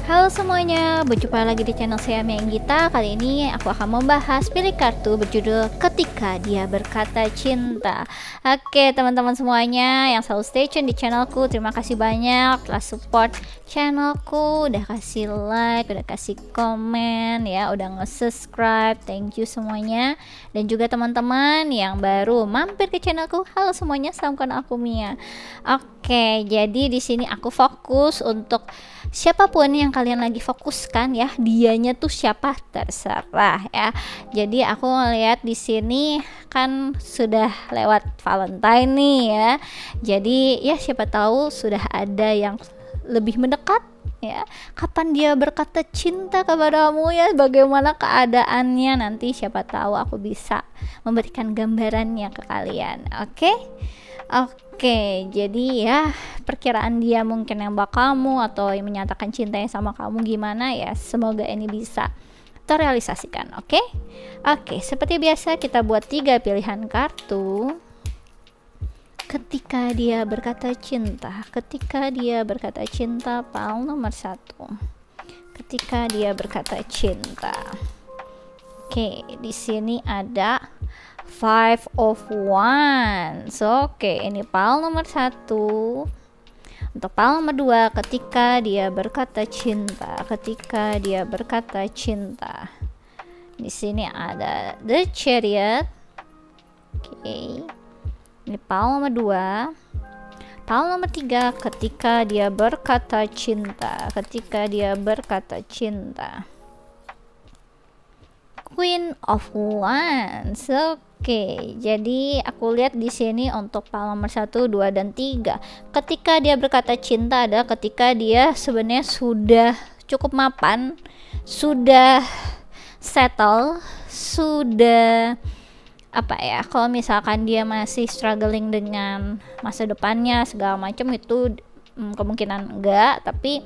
Halo semuanya, berjumpa lagi di channel saya Menggita. Kali ini aku akan membahas pilih kartu berjudul Ketika Dia Berkata Cinta. Oke teman-teman semuanya yang selalu stay tune di channelku, terima kasih banyak telah support channelku, udah kasih like, udah kasih komen ya, udah nge-subscribe. Thank you semuanya. Dan juga teman-teman yang baru mampir ke channelku, halo semuanya, salam kenal aku Mia. Oke, jadi di sini aku fokus untuk siapapun yang kalian lagi fokuskan ya, dianya tuh siapa terserah ya. Jadi aku ngeliat di sini kan sudah lewat Valentine nih ya. Jadi ya siapa tahu sudah ada yang lebih mendekat ya. Kapan dia berkata cinta kepadamu ya, bagaimana keadaannya, nanti siapa tahu aku bisa memberikan gambarannya ke kalian. Oke, jadi ya perkiraan dia mungkin nembak kamu atau yang menyatakan cintanya sama kamu gimana ya, semoga ini bisa terrealisasikan. Oke, seperti biasa kita buat 3 pilihan kartu. Ketika dia berkata cinta, ketika dia berkata cinta, pal nomor 1. Ketika dia berkata cinta. Oke, di sini ada Five of Wands. Oke, ini pal nomor 1. Untuk pal nomor 2, ketika dia berkata cinta, ketika dia berkata cinta. Di sini ada The Chariot. Oke. Ini pal nomor 2. Pal nomor 3, ketika dia berkata cinta, ketika dia berkata cinta. Queen of Wands. Oke, jadi aku lihat di sini untuk pal nomor 1, 2 dan 3. Ketika dia berkata cinta adalah ketika dia sebenarnya sudah cukup mapan, sudah settle, sudah apa ya, kalau misalkan dia masih struggling dengan masa depannya segala macam itu kemungkinan enggak, tapi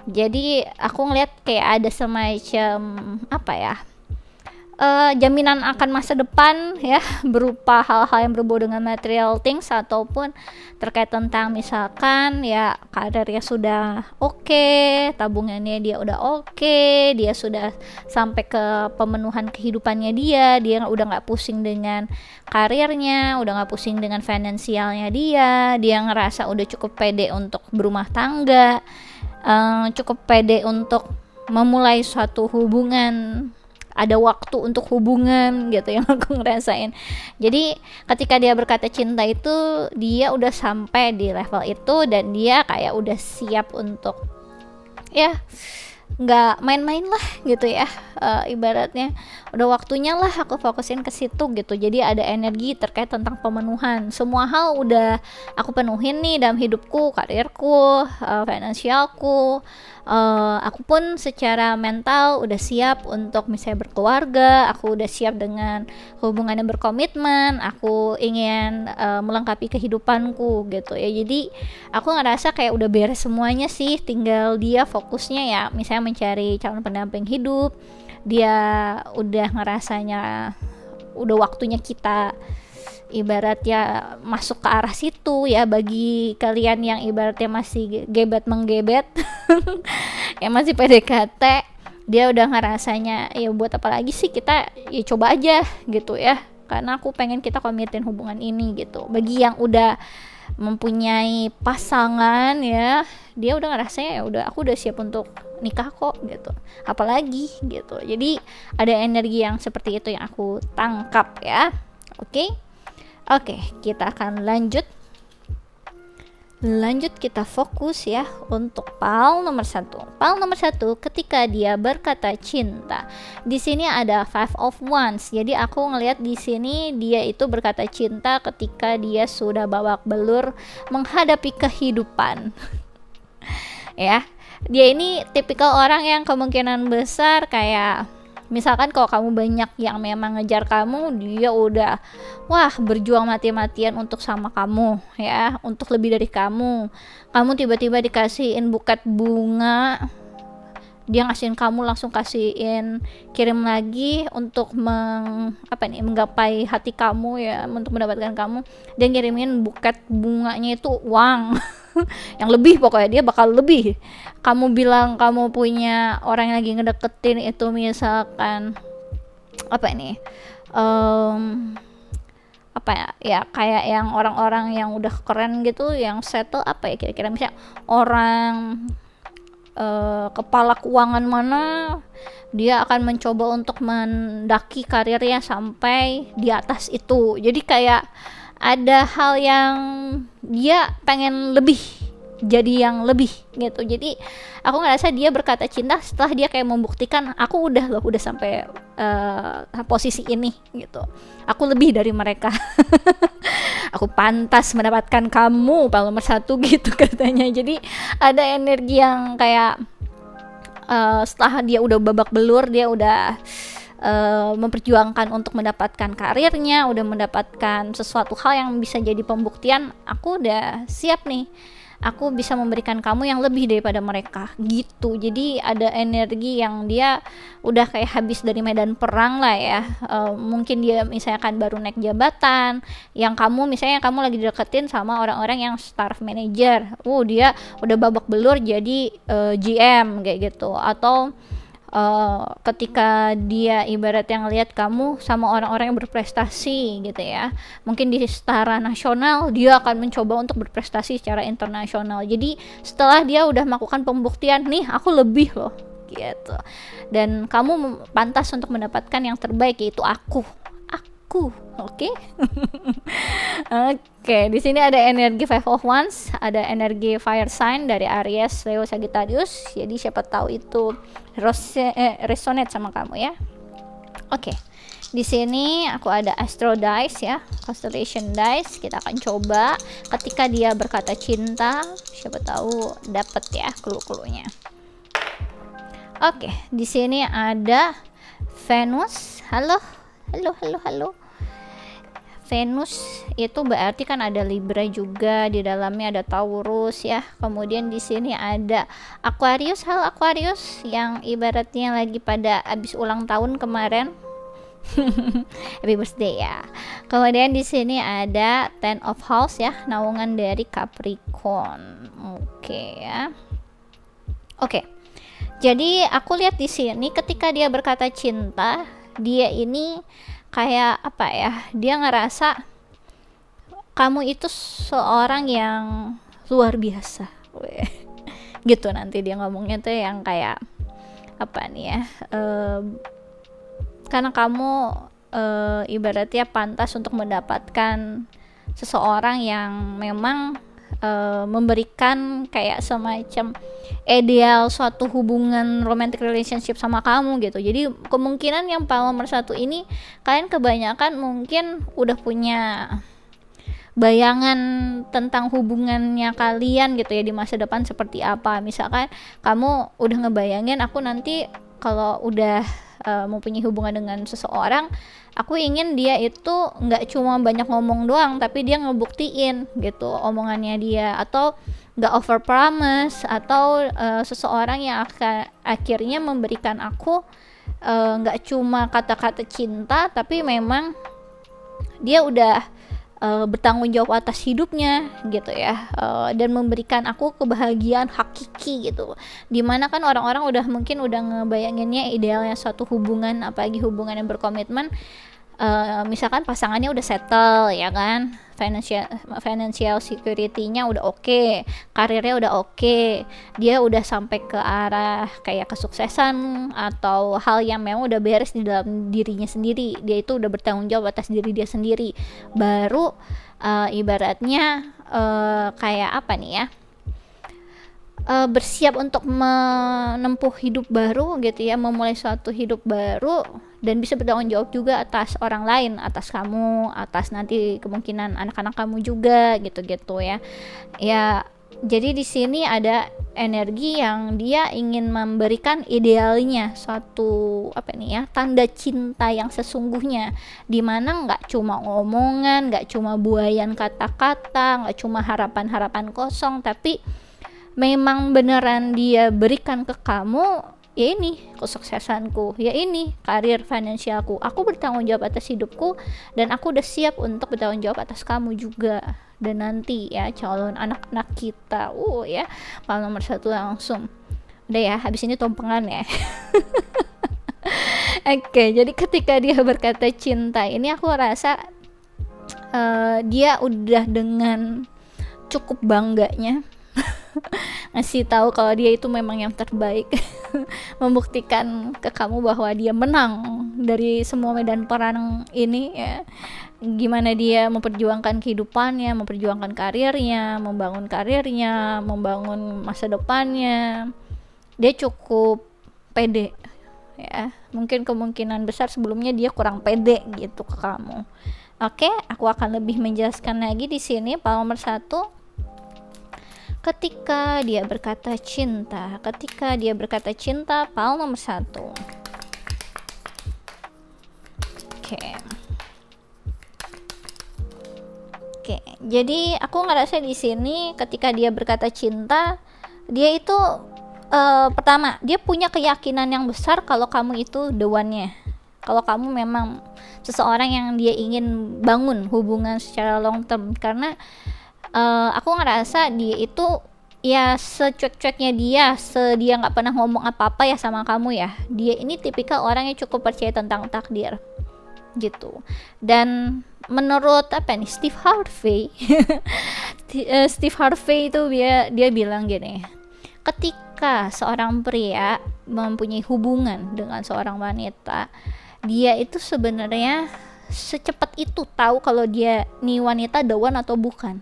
jadi aku ngeliat kayak ada semacam apa ya, jaminan akan masa depan ya, berupa hal-hal yang berbau dengan material things ataupun terkait tentang misalkan ya karirnya sudah oke, tabungannya dia udah oke, dia sudah sampai ke pemenuhan kehidupannya, dia udah nggak pusing dengan karirnya, udah nggak pusing dengan finansialnya, dia ngerasa udah cukup pede untuk berumah tangga, cukup pede untuk memulai suatu hubungan, ada waktu untuk hubungan gitu yang aku ngerasain. Jadi ketika dia berkata cinta itu dia udah sampai di level itu dan dia kayak udah siap untuk ya nggak main-main lah gitu ya, ibaratnya udah waktunya lah aku fokusin ke situ gitu. Jadi ada energi terkait tentang pemenuhan, semua hal udah aku penuhin nih dalam hidupku, karirku, finansialku, aku pun secara mental udah siap untuk misalnya berkeluarga, aku udah siap dengan hubungan yang berkomitmen, aku ingin melengkapi kehidupanku gitu ya. Jadi aku ngerasa kayak udah beres semuanya sih, tinggal dia fokusnya ya misalnya mencari calon pendamping hidup. Dia udah ngerasanya udah waktunya kita ibaratnya masuk ke arah situ ya. Bagi kalian yang ibaratnya masih gebet-menggebet yang masih PDKT, dia udah ngerasanya ya buat apa lagi sih kita, ya coba aja gitu ya, karena aku pengen kita komitin hubungan ini gitu. Bagi yang udah mempunyai pasangan ya, dia udah ngerasanya ya udah aku udah siap untuk nikah kok gitu, apalagi gitu. Jadi ada energi yang seperti itu yang aku tangkap ya. Oke, kita akan lanjut kita fokus ya untuk pal nomor 1. Pal nomor 1, ketika dia berkata cinta. Di sini ada Five of Wands. Jadi aku ngelihat di sini dia itu berkata cinta ketika dia sudah babak belur menghadapi kehidupan. Ya, dia ini tipikal orang yang kemungkinan besar kayak misalkan kalau kamu banyak yang memang ngejar kamu, dia udah berjuang mati-matian untuk sama kamu ya, untuk lebih dari kamu tiba-tiba dikasihin buket bunga dia ngasihin kamu langsung kirim lagi untuk menggapai hati kamu ya, untuk mendapatkan kamu. Dia ngirimin buket bunganya itu uang yang lebih, pokoknya dia bakal lebih. Kamu bilang kamu punya orang yang lagi ngedeketin itu misalkan kayak yang orang-orang yang udah keren gitu, yang settle, kira-kira misalnya orang kepala keuangan mana, dia akan mencoba untuk mendaki karirnya sampai di atas itu. Jadi kayak ada hal yang dia pengen lebih, jadi yang lebih gitu. Jadi aku ngerasa dia berkata cinta setelah dia kayak membuktikan, aku udah sampai posisi ini gitu, aku lebih dari mereka. Aku pantas mendapatkan kamu nomor 1 gitu katanya. Jadi ada energi yang kayak setelah dia udah babak belur, dia udah memperjuangkan untuk mendapatkan karirnya, udah mendapatkan sesuatu hal yang bisa jadi pembuktian, aku udah siap nih, aku bisa memberikan kamu yang lebih daripada mereka gitu. Jadi ada energi yang dia udah kayak habis dari medan perang lah ya. Mungkin dia misalkan baru naik jabatan, yang kamu lagi deketin sama orang-orang yang staff manager, dia udah babak belur jadi GM kayak gitu. Atau ketika dia ibarat yang lihat kamu sama orang-orang yang berprestasi gitu ya, mungkin di setara nasional, dia akan mencoba untuk berprestasi secara internasional. Jadi setelah dia udah melakukan pembuktian, nih aku lebih loh gitu, dan kamu pantas untuk mendapatkan yang terbaik, yaitu aku. Oke. Oke, di sini ada energi Five of Wands, ada energi fire sign dari Aries, Leo, Sagittarius. Jadi siapa tahu itu resonate sama kamu ya. Oke. Di sini aku ada Astro Dice ya, Constellation Dice. Kita akan coba ketika dia berkata cinta, siapa tahu dapat ya clue-cluenya. Oke, di sini ada Venus. Halo. Venus itu berarti kan ada Libra juga, di dalamnya ada Taurus ya. Kemudian di sini ada Aquarius. Halo Aquarius, yang ibaratnya lagi pada habis ulang tahun kemarin. Happy birthday ya. Kemudian di sini ada Ten of House ya, naungan dari Capricorn. Oke. Jadi aku lihat di sini ketika dia berkata cinta, dia ini kayak dia ngerasa kamu itu seorang yang luar biasa. Gitu nanti dia ngomongnya tuh yang kayak karena kamu ibaratnya pantas untuk mendapatkan seseorang yang memang memberikan kayak semacam ideal suatu hubungan romantic relationship sama kamu gitu. Jadi kemungkinan yang nomor 1 ini, kalian kebanyakan mungkin udah punya bayangan tentang hubungannya kalian gitu ya di masa depan seperti apa. Misalkan kamu udah ngebayangin, aku nanti kalau udah mempunyai hubungan dengan seseorang, aku ingin dia itu nggak cuma banyak ngomong doang, tapi dia ngebuktiin gitu omongannya dia, atau nggak over promise, atau seseorang yang akan akhirnya memberikan aku nggak cuma kata-kata cinta, tapi memang dia udah bertanggung jawab atas hidupnya gitu ya, dan memberikan aku kebahagiaan hakiki gitu. Dimana kan orang-orang mungkin udah ngebayanginnya idealnya suatu hubungan, apalagi hubungan yang berkomitmen, misalkan pasangannya udah settle ya kan, financial security-nya udah oke, karirnya udah oke, dia udah sampai ke arah kayak kesuksesan atau hal yang memang udah beres di dalam dirinya sendiri, dia itu udah bertanggung jawab atas diri dia sendiri, baru ibaratnya kayak bersiap untuk menempuh hidup baru gitu ya, memulai suatu hidup baru, dan bisa bertanggung jawab juga atas orang lain, atas kamu, atas nanti kemungkinan anak-anak kamu juga gitu-gitu ya. Ya, jadi di sini ada energi yang dia ingin memberikan idealnya suatu tanda cinta yang sesungguhnya, dimana nggak cuma omongan, nggak cuma buayan kata-kata, nggak cuma harapan-harapan kosong, tapi memang beneran dia berikan ke kamu ya ini kesuksesanku, ya ini karir finansialku, aku bertanggung jawab atas hidupku, dan aku udah siap untuk bertanggung jawab atas kamu juga, dan nanti ya calon anak-anak kita. Ya kalau nomor 1 langsung udah ya, habis ini tompengan ya. Oke, jadi ketika dia berkata cinta ini, aku rasa dia udah dengan cukup bangganya ngasih tahu kalau dia itu memang yang terbaik. Membuktikan ke kamu bahwa dia menang dari semua medan perang ini ya. Gimana dia memperjuangkan kehidupannya, memperjuangkan karirnya, membangun masa depannya. Dia cukup pede ya. Mungkin kemungkinan besar sebelumnya dia kurang pede gitu ke kamu. Oke, aku akan lebih menjelaskan lagi di sini. Power nomor 1, ketika dia berkata cinta. Power nomor 1. Oke, jadi aku ngerasa di sini ketika dia berkata cinta, dia itu pertama, dia punya keyakinan yang besar kalau kamu itu the one-nya. Kalau kamu memang seseorang yang dia ingin bangun hubungan secara long term. Karena aku ngerasa dia itu ya secuek-cueknya dia nggak pernah ngomong apa-apa ya sama kamu ya. Dia ini tipikal orang yang cukup percaya tentang takdir gitu. Dan menurut Steve Harvey Steve Harvey itu dia bilang gini, ketika seorang pria mempunyai hubungan dengan seorang wanita, dia itu sebenarnya secepat itu tahu kalau dia nih wanita the one atau bukan.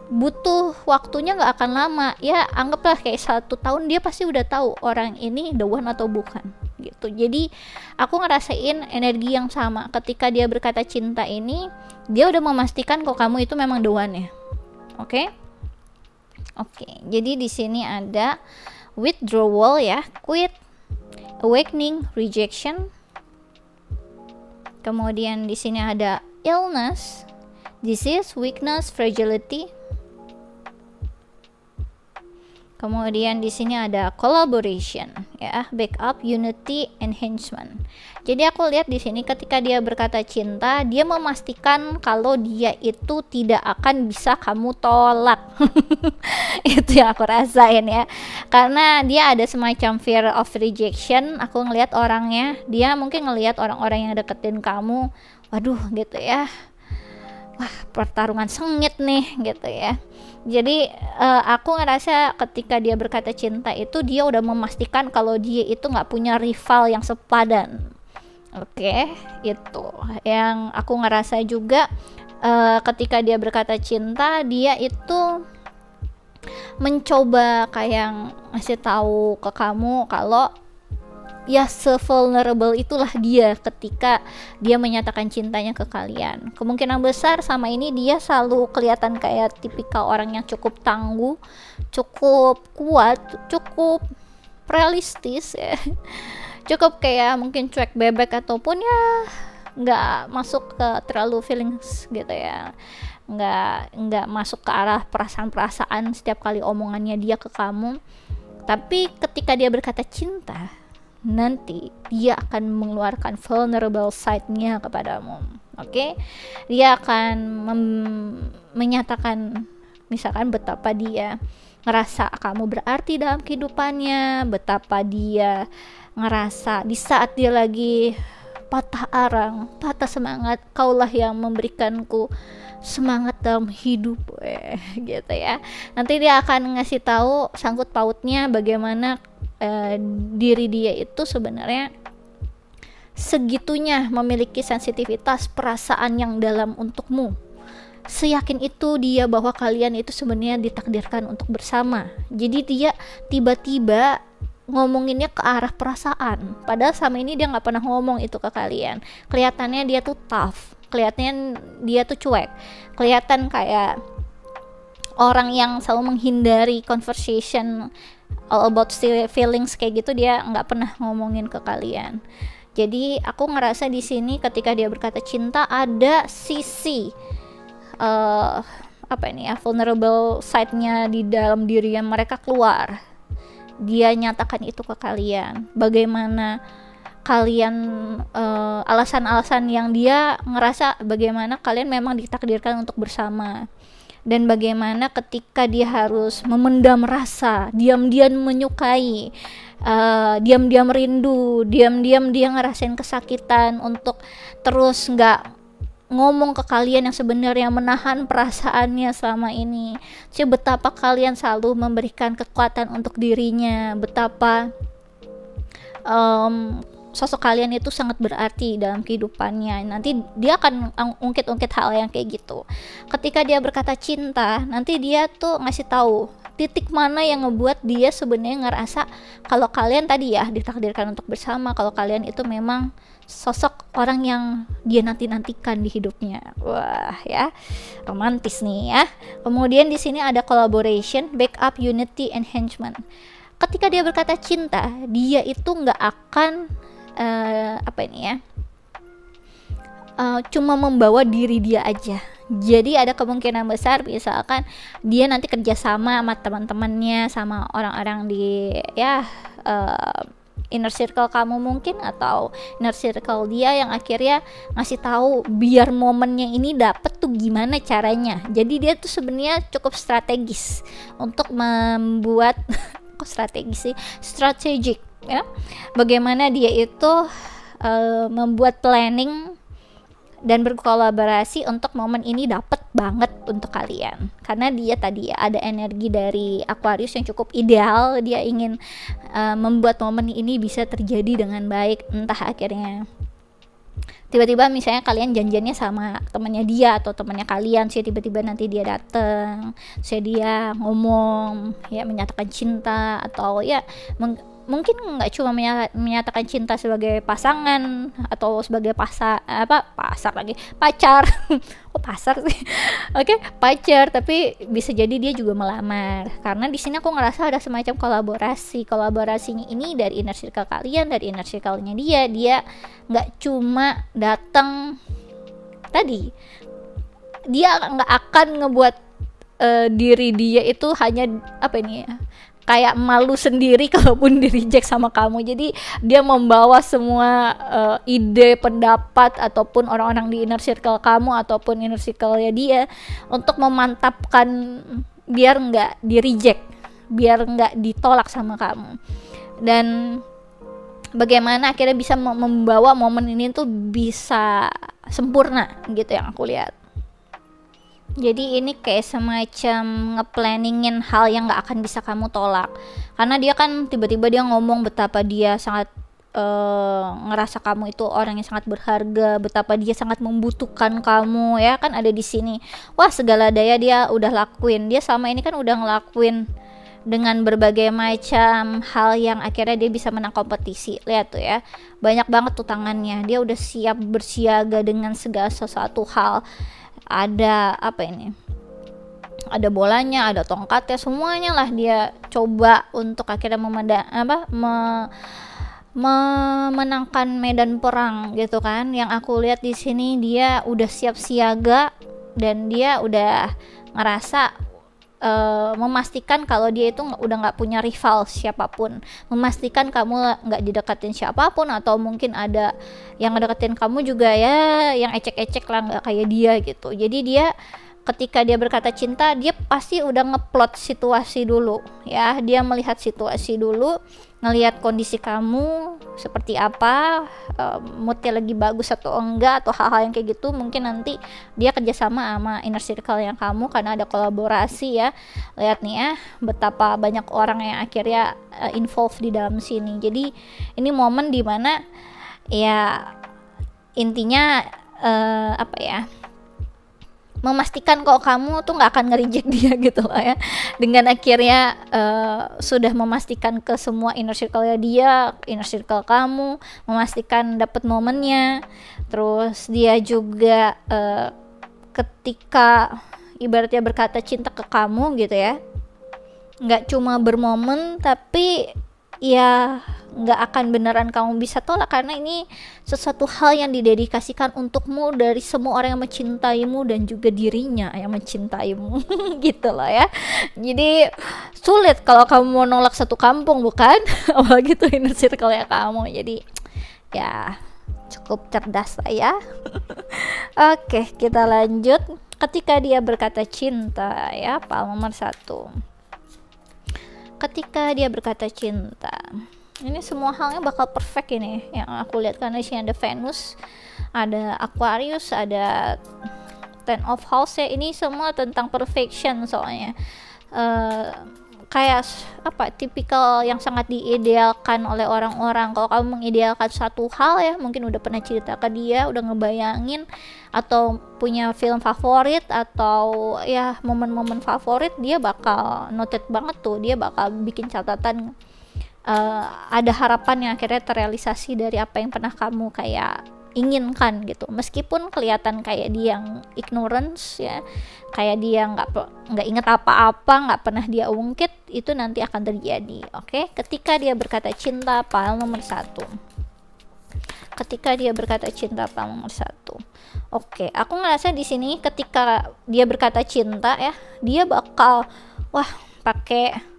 Butuh waktunya nggak akan lama ya, anggaplah kayak 1 tahun, dia pasti udah tahu orang ini the one atau bukan gitu. Jadi aku ngerasain energi yang sama ketika dia berkata cinta ini, dia udah memastikan kalau kamu itu memang the one ya. Oke, jadi di sini ada withdrawal ya, quit, awakening, rejection. Kemudian di sini ada illness, disease, weakness, fragility. Kemudian di sini ada collaboration ya, backup, unity, enhancement. Jadi aku lihat di sini ketika dia berkata cinta, dia memastikan kalau dia itu tidak akan bisa kamu tolak. Itu yang aku rasain ya. Karena dia ada semacam fear of rejection. Aku ngelihat orangnya, dia mungkin ngelihat orang-orang yang deketin kamu, waduh gitu ya. Wah, pertarungan sengit nih gitu ya. Jadi aku ngerasa ketika dia berkata cinta itu, dia udah memastikan kalau dia itu nggak punya rival yang sepadan. Oke, itu yang aku ngerasa juga. Ketika dia berkata cinta, dia itu mencoba kayak ngasih tahu ke kamu kalau ya se-vulnerable itulah dia ketika dia menyatakan cintanya ke kalian. Kemungkinan besar sama ini dia selalu kelihatan kayak tipikal orang yang cukup tangguh, cukup kuat, cukup realistis ya. Cukup kayak mungkin cuek bebek ataupun ya nggak masuk ke terlalu feelings gitu ya. Nggak masuk ke arah perasaan-perasaan setiap kali omongannya dia ke kamu. Tapi ketika dia berkata cinta, nanti dia akan mengeluarkan vulnerable side-nya kepadamu. Oke? Dia akan menyatakan misalkan betapa dia ngerasa kamu berarti dalam kehidupannya, betapa dia ngerasa di saat dia lagi patah arang, patah semangat, kaulah yang memberikanku semangat dalam hidup gitu ya. Nanti dia akan ngasih tahu sangkut pautnya bagaimana diri dia itu sebenarnya segitunya memiliki sensitivitas perasaan yang dalam untukmu. Seyakin itu dia bahwa kalian itu sebenarnya ditakdirkan untuk bersama. Jadi dia tiba-tiba ngomonginnya ke arah perasaan, padahal sama ini dia nggak pernah ngomong itu ke kalian. Kelihatannya dia tuh tough, kelihatannya dia tuh cuek, kelihatan kayak orang yang selalu menghindari conversation all about feelings kayak gitu. Dia nggak pernah ngomongin ke kalian. Jadi aku ngerasa di sini ketika dia berkata cinta, ada sisi vulnerable side-nya di dalam diri yang mereka keluar dia nyatakan itu ke kalian, bagaimana kalian alasan-alasan yang dia ngerasa bagaimana kalian memang ditakdirkan untuk bersama, dan bagaimana ketika dia harus memendam rasa, diam-diam menyukai, diam-diam rindu, diam-diam dia ngerasain kesakitan untuk terus nggak ngomong ke kalian yang sebenarnya, menahan perasaannya selama ini. Jadi betapa kalian selalu memberikan kekuatan untuk dirinya, betapa sosok kalian itu sangat berarti dalam kehidupannya. Nanti dia akan ungkit-ungkit hal yang kayak gitu. Ketika dia berkata cinta, nanti dia tuh ngasih tahu titik mana yang ngebuat dia sebenarnya ngerasa kalau kalian tadi ya ditakdirkan untuk bersama, kalau kalian itu memang sosok orang yang dia nanti-nantikan di hidupnya. Wah, ya. Romantis nih ya. Kemudian di sini ada collaboration, backup, unity, enhancement. Ketika dia berkata cinta, dia itu nggak akan cuma membawa diri dia aja. Jadi ada kemungkinan besar misalkan dia nanti kerjasama sama teman-temannya, sama orang-orang di inner circle kamu mungkin, atau inner circle dia yang akhirnya ngasih tahu biar momennya ini dapet tuh gimana caranya. Jadi dia tuh sebenarnya cukup strategis untuk membuat kok strategis sih, strategic ya, bagaimana dia itu membuat planning dan berkolaborasi untuk momen ini dapet banget untuk kalian, karena dia tadi ya ada energi dari Aquarius yang cukup ideal. Dia ingin membuat momen ini bisa terjadi dengan baik. Entah akhirnya tiba-tiba misalnya kalian janjiannya sama temannya dia atau temannya kalian, sih tiba-tiba nanti dia datang, sih dia ngomong ya, menyatakan cinta, atau ya mungkin nggak cuma menyatakan cinta sebagai pasangan atau sebagai pacar oh pasar sih oke, pacar, tapi bisa jadi dia juga melamar. Karena di sini aku ngerasa ada semacam kolaborasinya ini dari inner circle kalian, dari inner circle-nya dia nggak cuma datang tadi, dia nggak akan ngebuat diri dia itu hanya kayak malu sendiri kalaupun di reject sama kamu. Jadi dia membawa semua ide, pendapat, ataupun orang-orang di inner circle kamu ataupun inner circle-nya dia untuk memantapkan biar nggak di reject, biar nggak ditolak sama kamu. Dan bagaimana akhirnya bisa membawa momen ini tuh bisa sempurna gitu yang aku lihat. Jadi ini kayak semacam nge-planningin hal yang gak akan bisa kamu tolak. Karena dia kan tiba-tiba dia ngomong betapa dia sangat ngerasa kamu itu orang yang sangat berharga, betapa dia sangat membutuhkan kamu ya kan, ada di sini. Wah, segala daya dia udah lakuin. Dia selama ini kan udah ngelakuin dengan berbagai macam hal yang akhirnya dia bisa menang kompetisi. Lihat tuh ya, banyak banget tuh tangannya. Dia udah siap bersiaga dengan segala sesuatu hal. Ada ada bolanya, ada tongkatnya, semuanya lah dia coba untuk akhirnya memenangkan medan perang gitu kan. Yang aku lihat di sini dia udah siap siaga dan dia udah ngerasa memastikan kalau dia itu udah nggak punya rival siapapun, memastikan kamu nggak didekatin siapapun, atau mungkin ada yang ngedeketin kamu juga ya yang ecek-ecek lah, nggak kayak dia gitu. Jadi dia ketika dia berkata cinta, dia pasti udah ngeplot situasi dulu ya, dia melihat situasi dulu, ngelihat kondisi kamu seperti apa, moodnya lagi bagus atau enggak, atau hal-hal yang kayak gitu. Mungkin nanti dia kerjasama sama inner circle yang kamu karena ada kolaborasi ya. Lihat nih ya, betapa banyak orang yang akhirnya involved di dalam sini. Jadi ini momen dimana ya intinya memastikan kok kamu tuh nggak akan nge-reject dia gitu lah ya, dengan akhirnya sudah memastikan ke semua inner circle-nya dia, inner circle kamu, memastikan dapat momennya. Terus dia juga ketika ibaratnya berkata cinta ke kamu gitu ya, nggak cuma bermomen tapi ya nggak akan beneran kamu bisa tolak, karena ini sesuatu hal yang didedikasikan untukmu dari semua orang yang mencintaimu dan juga dirinya yang mencintaimu gitu loh ya. Jadi sulit kalau kamu mau nolak satu kampung, bukan? Apalagi tuh inner circle ya kamu. Jadi ya cukup cerdas lah ya. Oke, kita lanjut. Ketika dia berkata cinta ya, pal nomor 1. Ketika dia berkata cinta, ini semua halnya bakal perfect ini yang aku lihat, karena di sini ada Venus, ada Aquarius, ada Ten of House ya. Ini semua tentang perfection soalnya. Kayak apa, tipikal yang sangat diidealkan oleh orang-orang. Kalau kamu mengidealkan satu hal ya, mungkin udah pernah cerita ke dia, udah ngebayangin, atau punya film favorit, atau ya momen-momen favorit, dia bakal noted banget tuh, dia bakal bikin catatan. Ada harapan yang akhirnya terrealisasi dari apa yang pernah kamu kayak inginkan gitu, meskipun kelihatan kayak dia yang ignorance ya, kayak dia nggak inget apa-apa, nggak pernah dia ungkit, itu nanti akan terjadi. Oke, ketika dia berkata cinta, pal nomor 1. Ketika dia berkata cinta, pal nomor 1. Oke, aku ngerasa di sini ketika dia berkata cinta ya, dia bakal pakai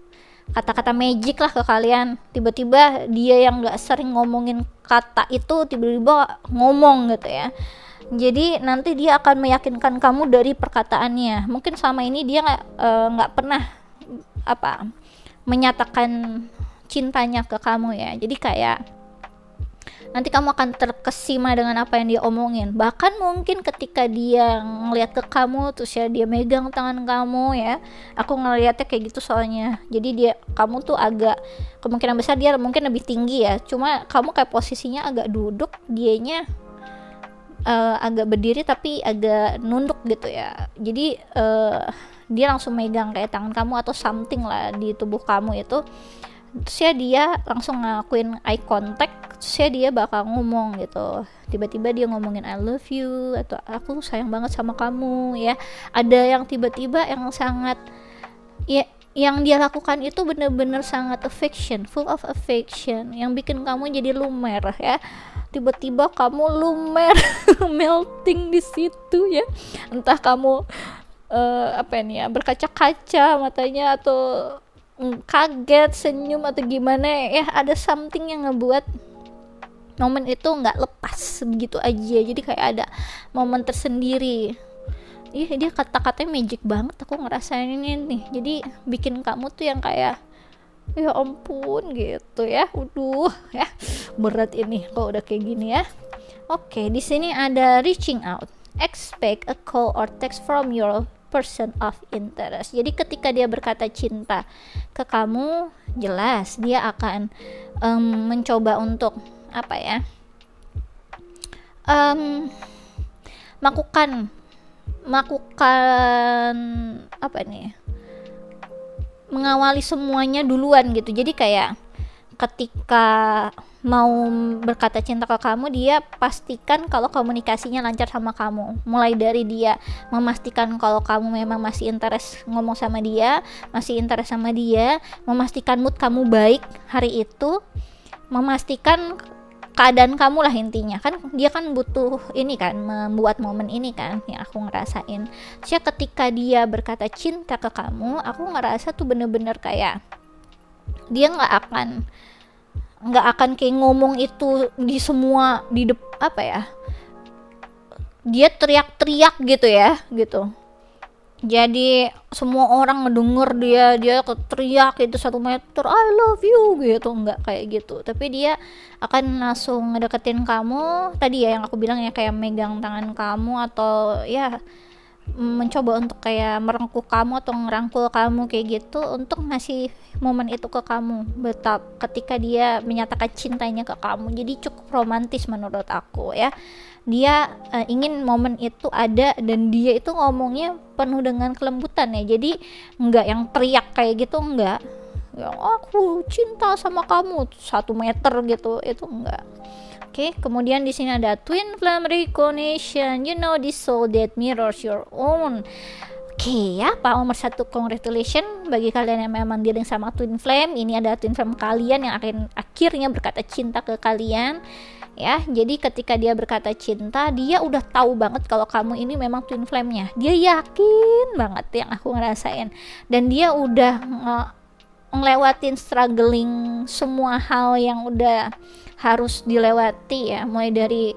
kata-kata magic lah ke kalian. Tiba-tiba dia yang nggak sering ngomongin kata itu tiba-tiba ngomong gitu ya. Jadi nanti dia akan meyakinkan kamu dari perkataannya. Mungkin selama ini dia nggak pernah menyatakan cintanya ke kamu ya. Jadi kayak nanti kamu akan terkesima dengan apa yang dia omongin. Bahkan mungkin ketika dia ngeliat ke kamu terus ya dia megang tangan kamu ya, aku ngeliatnya kayak gitu soalnya. Jadi kamu tuh agak, kemungkinan besar dia mungkin lebih tinggi ya, cuma kamu kayak posisinya agak duduk, dianya agak berdiri tapi agak nunduk gitu ya. Jadi dia langsung megang kayak tangan kamu atau something lah di tubuh kamu itu. Terus ya dia langsung ngakuin eye contact, terus ya dia bakal ngomong gitu. Tiba-tiba dia ngomongin I love you, atau aku sayang banget sama kamu ya. Ada yang tiba-tiba yang sangat ya, yang dia lakukan itu bener-bener sangat affection, full of affection, yang bikin kamu jadi lumer ya. Tiba-tiba kamu lumer melting di situ ya. Entah kamu berkaca-kaca matanya, atau kaget, senyum, atau gimana ya, ada something yang ngebuat momen itu nggak lepas begitu aja. Jadi kayak ada momen tersendiri. Dia kata-katanya magic banget, aku ngerasain ini nih. Jadi bikin kamu tuh yang kayak ya ampun gitu ya. Ya berat ini kalau udah kayak gini ya. Oke, di sini ada reaching out, expect a call or text from your person of interest. Jadi ketika dia berkata cinta ke kamu, jelas dia akan mencoba untuk melakukan mengawali semuanya duluan gitu. Jadi kayak ketika mau berkata cinta ke kamu, dia pastikan kalau komunikasinya lancar sama kamu. Mulai dari dia memastikan kalau kamu memang masih interest ngomong sama dia, masih interest sama dia, memastikan mood kamu baik hari itu, memastikan keadaan kamu lah intinya. Kan dia kan butuh ini kan, membuat momen ini kan yang aku ngerasain. Jadi ketika dia berkata cinta ke kamu, aku ngerasa tuh bener-bener kayak dia nggak akan kayak ngomong itu di semua dia teriak-teriak gitu ya gitu. Jadi semua orang ngedenger dia teriak itu 1 meter I love you gitu, enggak kayak gitu. Tapi dia akan langsung ngedeketin kamu, tadi ya yang aku bilang ya, kayak megang tangan kamu, atau ya mencoba untuk kayak merengkuh kamu atau ngerangkul kamu kayak gitu, untuk ngasih momen itu ke kamu. Ketika dia menyatakan cintanya ke kamu, jadi cukup romantis menurut aku ya. Dia ingin momen itu ada, dan dia itu ngomongnya penuh dengan kelembutan ya. Jadi enggak yang teriak kayak gitu, enggak yang aku cinta sama kamu 1 meter gitu, itu enggak. Oke, kemudian di sini ada twin flame recognition. You know the soul that mirrors your own. Oke ya, Pak nomor satu, congratulations bagi kalian yang memang dealing sama twin flame. Ini adalah twin flame kalian yang akhirnya berkata cinta ke kalian ya. Jadi ketika dia berkata cinta, dia udah tahu banget kalau kamu ini memang twin flame-nya. Dia yakin banget, yang aku ngerasain. Dan dia udah ngelewatin struggling semua hal yang udah harus dilewati ya, mulai dari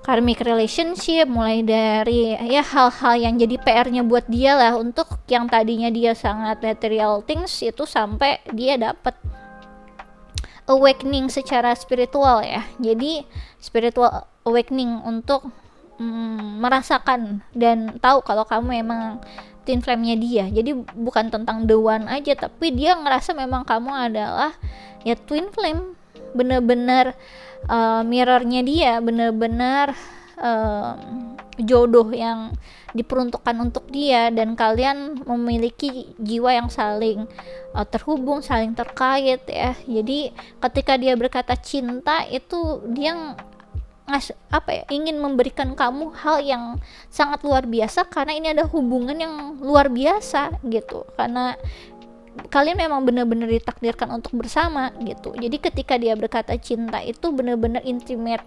karmic relationship, mulai dari ya hal-hal yang jadi PR-nya buat dia lah, untuk yang tadinya dia sangat material things itu sampai dia dapat awakening secara spiritual ya. Jadi spiritual awakening untuk merasakan dan tahu kalau kamu emang twin flame-nya dia. Jadi bukan tentang the one aja, tapi dia ngerasa memang kamu adalah ya twin flame, bener-bener mirrornya dia, bener-bener jodoh yang diperuntukkan untuk dia, dan kalian memiliki jiwa yang saling terhubung, saling terkait ya. Jadi ketika dia berkata cinta itu dia ingin memberikan kamu hal yang sangat luar biasa, karena ini ada hubungan yang luar biasa gitu, karena kalian memang benar-benar ditakdirkan untuk bersama gitu. Jadi ketika dia berkata cinta itu benar-benar intimate,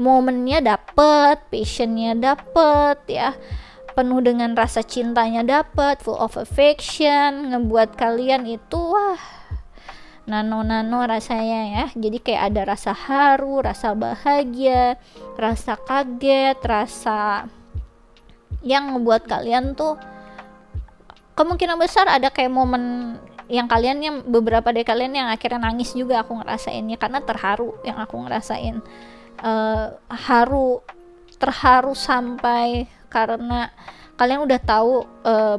momennya dapet, passionnya dapet ya, penuh dengan rasa cintanya dapet, full of affection, ngebuat kalian itu wah nano rasanya ya. Jadi kayak ada rasa haru, rasa bahagia, rasa kaget, rasa yang ngebuat kalian tuh kemungkinan besar ada kayak momen yang kalian, yang beberapa dari kalian yang akhirnya nangis juga, aku ngerasainnya karena terharu. Yang aku ngerasain terharu sampai karena kalian udah tahu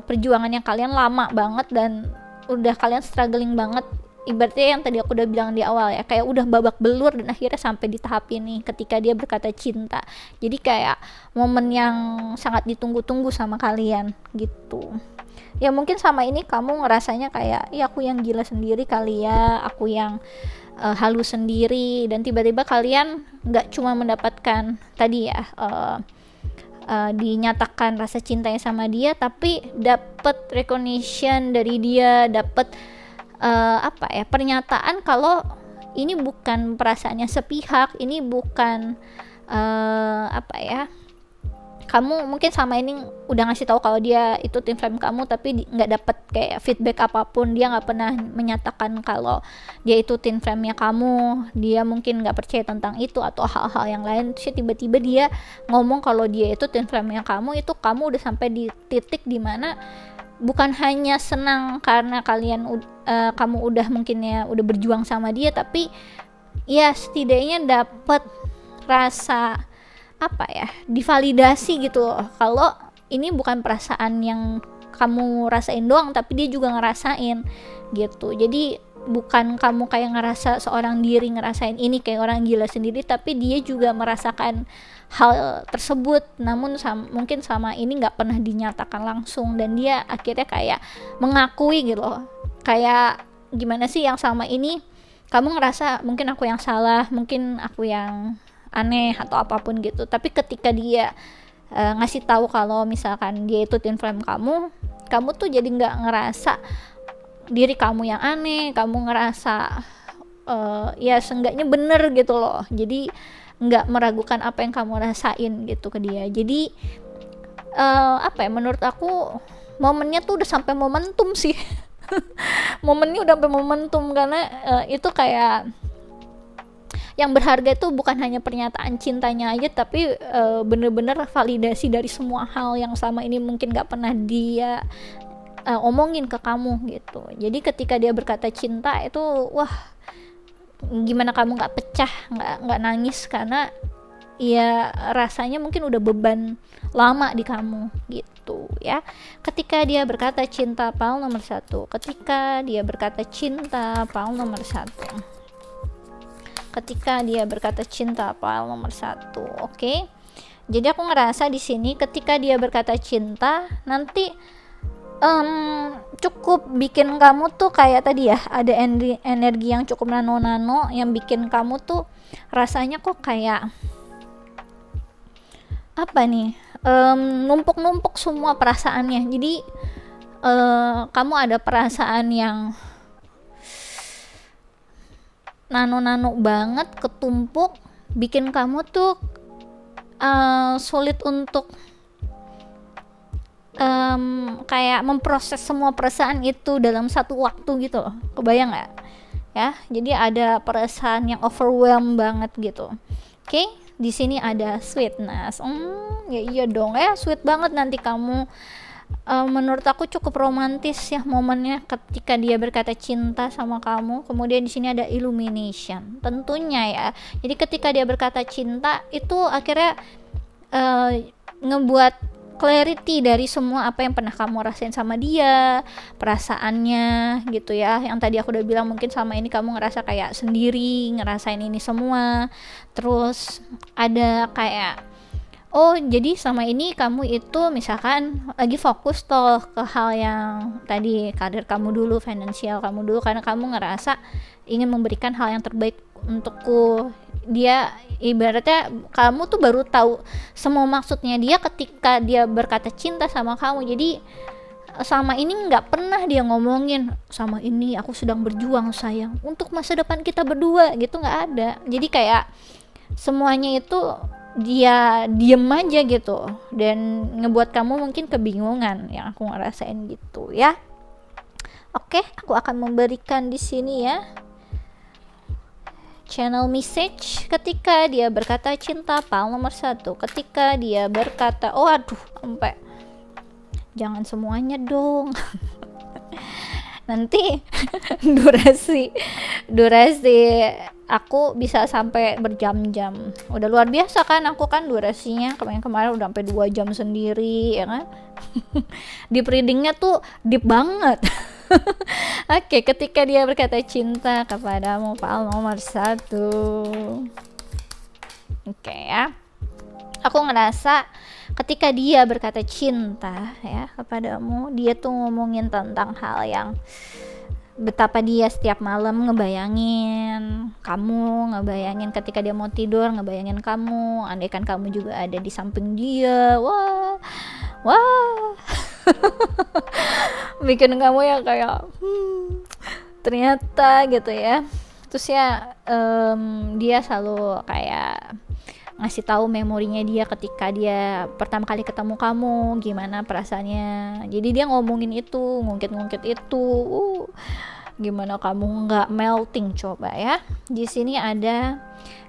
perjuangan yang kalian lama banget dan udah kalian struggling banget, ibaratnya yang tadi aku udah bilang di awal ya, kayak udah babak belur dan akhirnya sampai di tahap ini ketika dia berkata cinta. Jadi kayak momen yang sangat ditunggu-tunggu sama kalian gitu. Ya mungkin sama ini kamu ngerasanya kayak ya aku yang gila sendiri kali ya, aku yang halus sendiri, dan tiba-tiba kalian nggak cuma mendapatkan tadi ya dinyatakan rasa cintanya sama dia, tapi dapat recognition dari dia, dapat pernyataan kalau ini bukan perasaannya sepihak, ini bukan kamu mungkin sama ini udah ngasih tahu kalau dia itu twin flame kamu, tapi nggak dapet kayak feedback apapun. Dia nggak pernah menyatakan kalau dia itu twin flame-nya kamu, dia mungkin nggak percaya tentang itu atau hal-hal yang lain. Terus tiba-tiba dia ngomong kalau dia itu twin flame-nya kamu, itu kamu udah sampai di titik dimana bukan hanya senang karena kamu udah mungkin ya udah berjuang sama dia, tapi ya setidaknya dapet rasa divalidasi gitu loh, kalau ini bukan perasaan yang kamu rasain doang, tapi dia juga ngerasain gitu. Jadi bukan kamu kayak ngerasa seorang diri ngerasain ini kayak orang gila sendiri, tapi dia juga merasakan hal tersebut, namun mungkin sama ini nggak pernah dinyatakan langsung, dan dia akhirnya kayak mengakui gitu loh, kayak gimana sih yang sama ini kamu ngerasa mungkin aku yang salah, mungkin aku yang aneh atau apapun gitu, tapi ketika dia ngasih tahu kalau misalkan dia itu twin flame kamu tuh jadi nggak ngerasa diri kamu yang aneh, kamu ngerasa ya seenggaknya bener gitu loh, jadi nggak meragukan apa yang kamu rasain gitu ke dia. Jadi menurut aku momennya tuh udah sampai momentum sih momennya udah sampai momentum, karena itu kayak yang berharga itu bukan hanya pernyataan cintanya aja, tapi bener-bener validasi dari semua hal yang selama ini mungkin gak pernah dia omongin ke kamu gitu. Jadi ketika dia berkata cinta itu wah, gimana kamu gak pecah, gak nangis, karena ya rasanya mungkin udah beban lama di kamu gitu ya. Ketika dia berkata cinta, Paul nomor 1. Ketika dia berkata cinta, Paul nomor 1. Ketika dia berkata cinta, Paul nomor 1. Oke. Jadi aku ngerasa di sini ketika dia berkata cinta nanti cukup bikin kamu tuh kayak tadi ya, ada energi yang cukup nano yang bikin kamu tuh rasanya kok kayak numpuk-numpuk semua perasaannya. Jadi kamu ada perasaan yang nano-nano banget, ketumpuk, bikin kamu tuh sulit untuk kayak memproses semua perasaan itu dalam satu waktu gitu loh. Kebayang nggak ya? Jadi ada perasaan yang overwhelm banget gitu. Oke, di sini ada sweetness. Ya iya dong ya, sweet banget nanti kamu. Menurut aku cukup romantis ya momennya ketika dia berkata cinta sama kamu. Kemudian di sini ada illumination, tentunya ya. Jadi ketika dia berkata cinta itu akhirnya ngebuat clarity dari semua apa yang pernah kamu rasain sama dia, perasaannya gitu ya. Yang tadi aku udah bilang mungkin sama ini kamu ngerasa kayak sendiri, ngerasain ini semua. Terus ada kayak, oh jadi sama ini kamu itu misalkan lagi fokus toh ke hal yang tadi, karir kamu dulu, finansial kamu dulu, karena kamu ngerasa ingin memberikan hal yang terbaik untukku. Dia ibaratnya kamu tuh baru tahu semua maksudnya dia ketika dia berkata cinta sama kamu. Jadi sama ini nggak pernah dia ngomongin sama ini aku sedang berjuang sayang untuk masa depan kita berdua gitu, nggak ada. Jadi kayak semuanya itu dia diem aja gitu dan ngebuat kamu mungkin kebingungan, yang aku ngerasain gitu ya. Oke, aku akan memberikan di sini ya channel message ketika dia berkata cinta, pal nomor 1. Ketika dia berkata, oh aduh sampai jangan semuanya dong nanti durasi aku bisa sampai berjam-jam. Udah luar biasa kan aku kan durasinya kemarin udah sampai 2 jam sendiri ya kan. Deep readingnya tuh deep banget. Oke, ketika dia berkata cinta kepadamu, pal nomor 1. Oke ya, aku ngerasa ketika dia berkata cinta ya kepadamu, dia tuh ngomongin tentang hal yang betapa dia setiap malam ngebayangin kamu, ngebayangin ketika dia mau tidur, ngebayangin kamu, andaikan kamu juga ada di samping dia. Wah bikin kamu ya kayak ternyata gitu ya. Terus ya dia selalu kayak ngasih tahu memorinya dia ketika dia pertama kali ketemu kamu, gimana perasaannya. Jadi dia ngomongin itu, ngungkit itu. Gimana kamu nggak melting coba ya. Di sini ada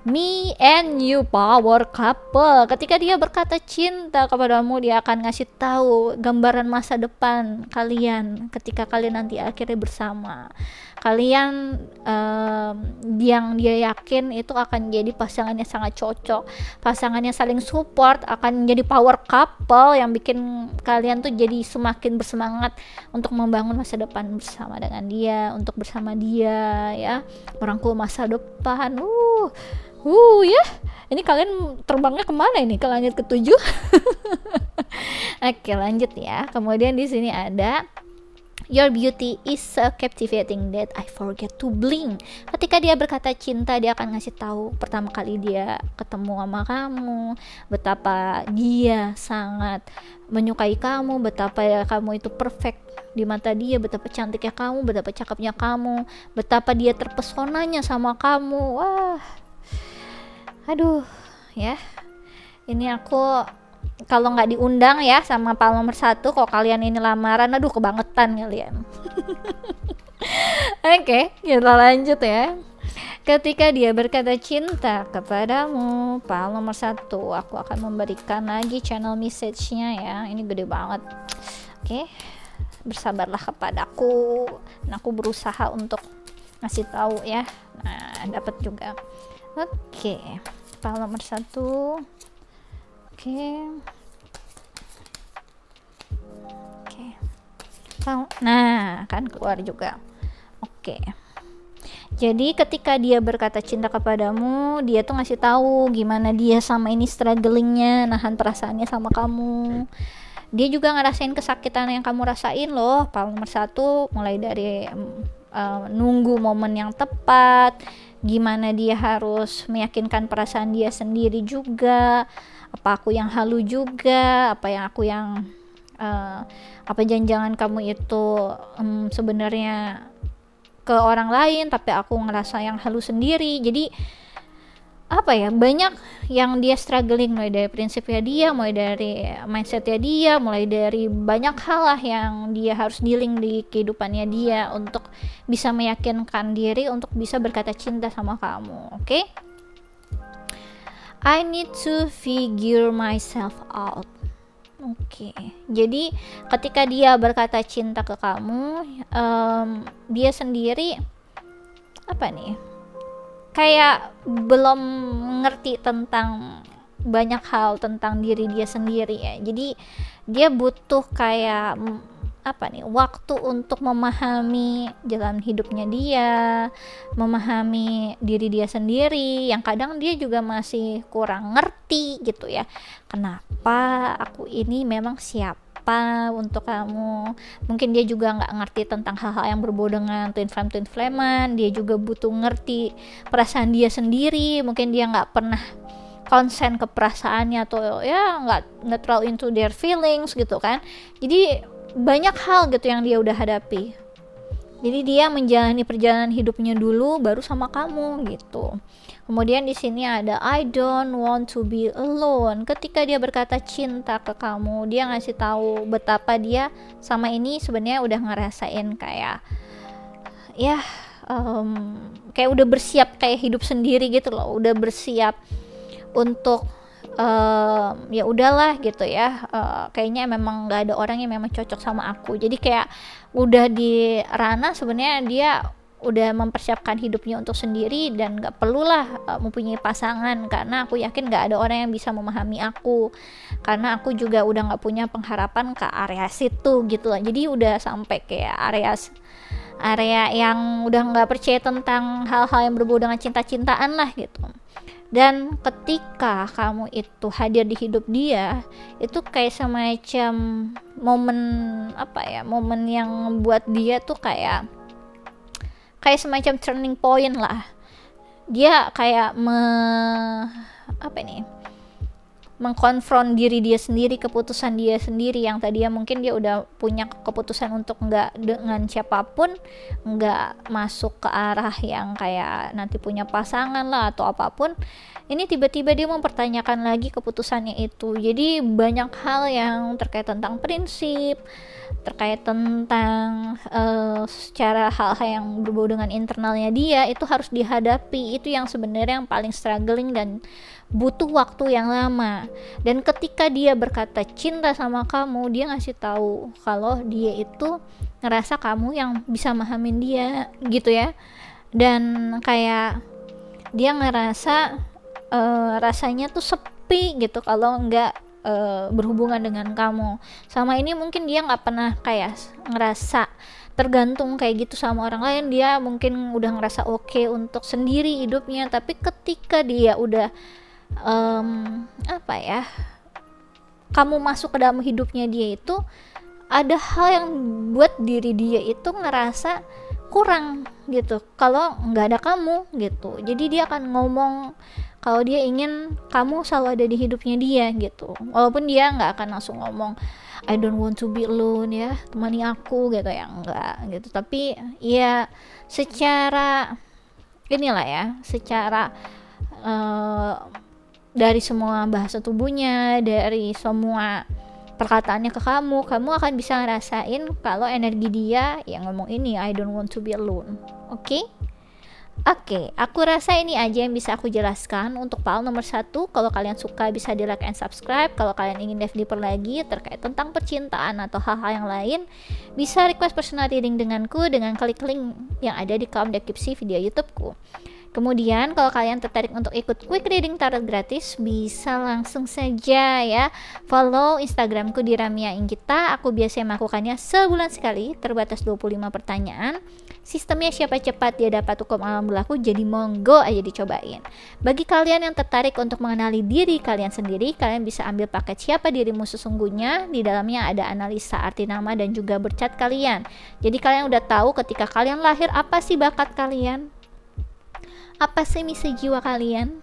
me and you power couple. Ketika dia berkata cinta kepadamu, dia akan ngasih tahu gambaran masa depan kalian ketika kalian nanti akhirnya bersama. Kalian yang dia yakin itu akan jadi pasangannya sangat cocok, pasangannya saling support, akan jadi power couple yang bikin kalian tuh jadi semakin bersemangat untuk membangun masa depan bersama dengan dia, untuk bersama dia ya, merangkul masa depan. Ya, ini kalian terbangnya kemana ini? Ke langit ke-7? Oke, lanjut ya. Kemudian di sini ada your beauty is so captivating that I forget to blink. Ketika dia berkata cinta, dia akan ngasih tahu pertama kali dia ketemu sama kamu, betapa dia sangat menyukai kamu, betapa kamu itu perfect di mata dia, betapa cantiknya kamu, betapa cakepnya kamu, betapa dia terpesonanya sama kamu. Wah, aduh ya, ini aku kalau nggak diundang ya sama pal nomor 1, kalau kalian ini lamaran, aduh kebangetan kalian. Oke, kita lanjut ya. Ketika dia berkata cinta kepadamu, pal nomor 1, aku akan memberikan lagi channel message-nya ya. Ini gede banget. Oke, bersabarlah kepadaku. Nah, aku berusaha untuk ngasih tahu ya. Nah, dapat juga. Oke, pal nomor 1. Oke. Nah, kan keluar juga. Oke. Jadi ketika dia berkata cinta kepadamu, dia tuh ngasih tahu gimana dia sama ini strugglingnya nahan perasaannya sama kamu. Dia juga ngerasain kesakitan yang kamu rasain loh. Pal nomor 1, mulai dari nunggu momen yang tepat, gimana dia harus meyakinkan perasaan dia sendiri juga, apa aku yang halu juga, apa jangan-jangan kamu itu sebenarnya ke orang lain tapi aku ngerasa yang halu sendiri. Jadi banyak yang dia struggling, mulai dari prinsipnya dia, mulai dari mindsetnya dia, mulai dari banyak hal lah yang dia harus dealing di kehidupannya dia untuk bisa meyakinkan diri untuk bisa berkata cinta sama kamu. Oke? I need to figure myself out. Oke. Jadi ketika dia berkata cinta ke kamu, dia sendiri kayak belum ngerti tentang banyak hal tentang diri dia sendiri ya. Jadi dia butuh kayak waktu untuk memahami jalan hidupnya dia, memahami diri dia sendiri, yang kadang dia juga masih kurang ngerti gitu ya. Kenapa aku ini memang siapa untuk kamu? Mungkin dia juga nggak ngerti tentang hal-hal yang berbau dengan twin flame. Dia juga butuh ngerti perasaan dia sendiri. Mungkin dia nggak pernah konsen ke perasaannya atau ya nggak terlalu into their feelings gitu kan. Jadi banyak hal gitu yang dia udah hadapi. Jadi dia menjalani perjalanan hidupnya dulu baru sama kamu gitu. Kemudian di sini ada I don't want to be alone. Ketika dia berkata cinta ke kamu, dia ngasih tahu betapa dia sama ini sebenarnya udah ngerasain kayak kayak udah bersiap kayak hidup sendiri gitu loh, udah bersiap untuk ya udahlah gitu ya, kayaknya memang nggak ada orang yang memang cocok sama aku. Jadi kayak udah di ranah sebenarnya dia udah mempersiapkan hidupnya untuk sendiri dan nggak perlulah mempunyai pasangan, karena aku yakin nggak ada orang yang bisa memahami aku, karena aku juga udah nggak punya pengharapan ke area situ gitu lah. Jadi udah sampai kayak area yang udah nggak percaya tentang hal-hal yang berbau dengan cinta-cintaan lah gitu. Dan ketika kamu itu hadir di hidup dia, itu kayak semacam momen yang buat dia tuh kayak semacam turning point lah. Dia kayak mengkonfront diri dia sendiri, keputusan dia sendiri yang tadinya mungkin dia udah punya keputusan untuk nggak dengan siapapun, nggak masuk ke arah yang kayak nanti punya pasangan lah atau apapun. Ini tiba-tiba dia mempertanyakan lagi keputusannya itu. Jadi banyak hal yang terkait tentang prinsip, terkait tentang secara hal-hal yang berbau dengan internalnya dia itu harus dihadapi. Itu yang sebenarnya yang paling struggling dan butuh waktu yang lama. Dan ketika dia berkata cinta sama kamu, dia ngasih tahu kalau dia itu ngerasa kamu yang bisa memahamin dia gitu ya. Dan kayak dia ngerasa rasanya tuh sepi gitu kalau nggak berhubungan dengan kamu. Sama ini mungkin dia nggak pernah kayak ngerasa tergantung kayak gitu sama orang lain. Dia mungkin udah ngerasa oke untuk sendiri hidupnya, tapi ketika dia udah kamu masuk ke dalam hidupnya dia, itu ada hal yang buat diri dia itu ngerasa kurang gitu kalau nggak ada kamu gitu. Jadi dia akan ngomong kalau dia ingin kamu selalu ada di hidupnya dia gitu, walaupun dia nggak akan langsung ngomong I don't want to be alone ya, temani aku gitu ya, enggak gitu. Tapi ya secara inilah ya, secara dari semua bahasa tubuhnya, dari semua perkataannya ke kamu akan bisa ngerasain kalau energi dia yang ngomong ini I don't want to be alone. Oke, aku rasa ini aja yang bisa aku jelaskan untuk PAL nomor 1. Kalau kalian suka bisa di like and subscribe. Kalau kalian ingin dive deeper lagi terkait tentang percintaan atau hal-hal yang lain, bisa request personal reading denganku dengan klik link yang ada di kolom deskripsi video YouTubeku. Kemudian kalau kalian tertarik untuk ikut quick reading tarot gratis, bisa langsung saja ya follow Instagramku di Ramia Inggita. Aku biasanya melakukannya sebulan sekali, terbatas 25 pertanyaan. Sistemnya siapa cepat dia dapat hukum alam berlaku, jadi monggo aja dicobain. Bagi kalian yang tertarik untuk mengenali diri kalian sendiri, kalian bisa ambil paket siapa dirimu sesungguhnya. Di dalamnya ada analisa arti nama dan juga bercat kalian. Jadi kalian udah tahu ketika kalian lahir apa sih bakat kalian, Apa sih misi jiwa kalian?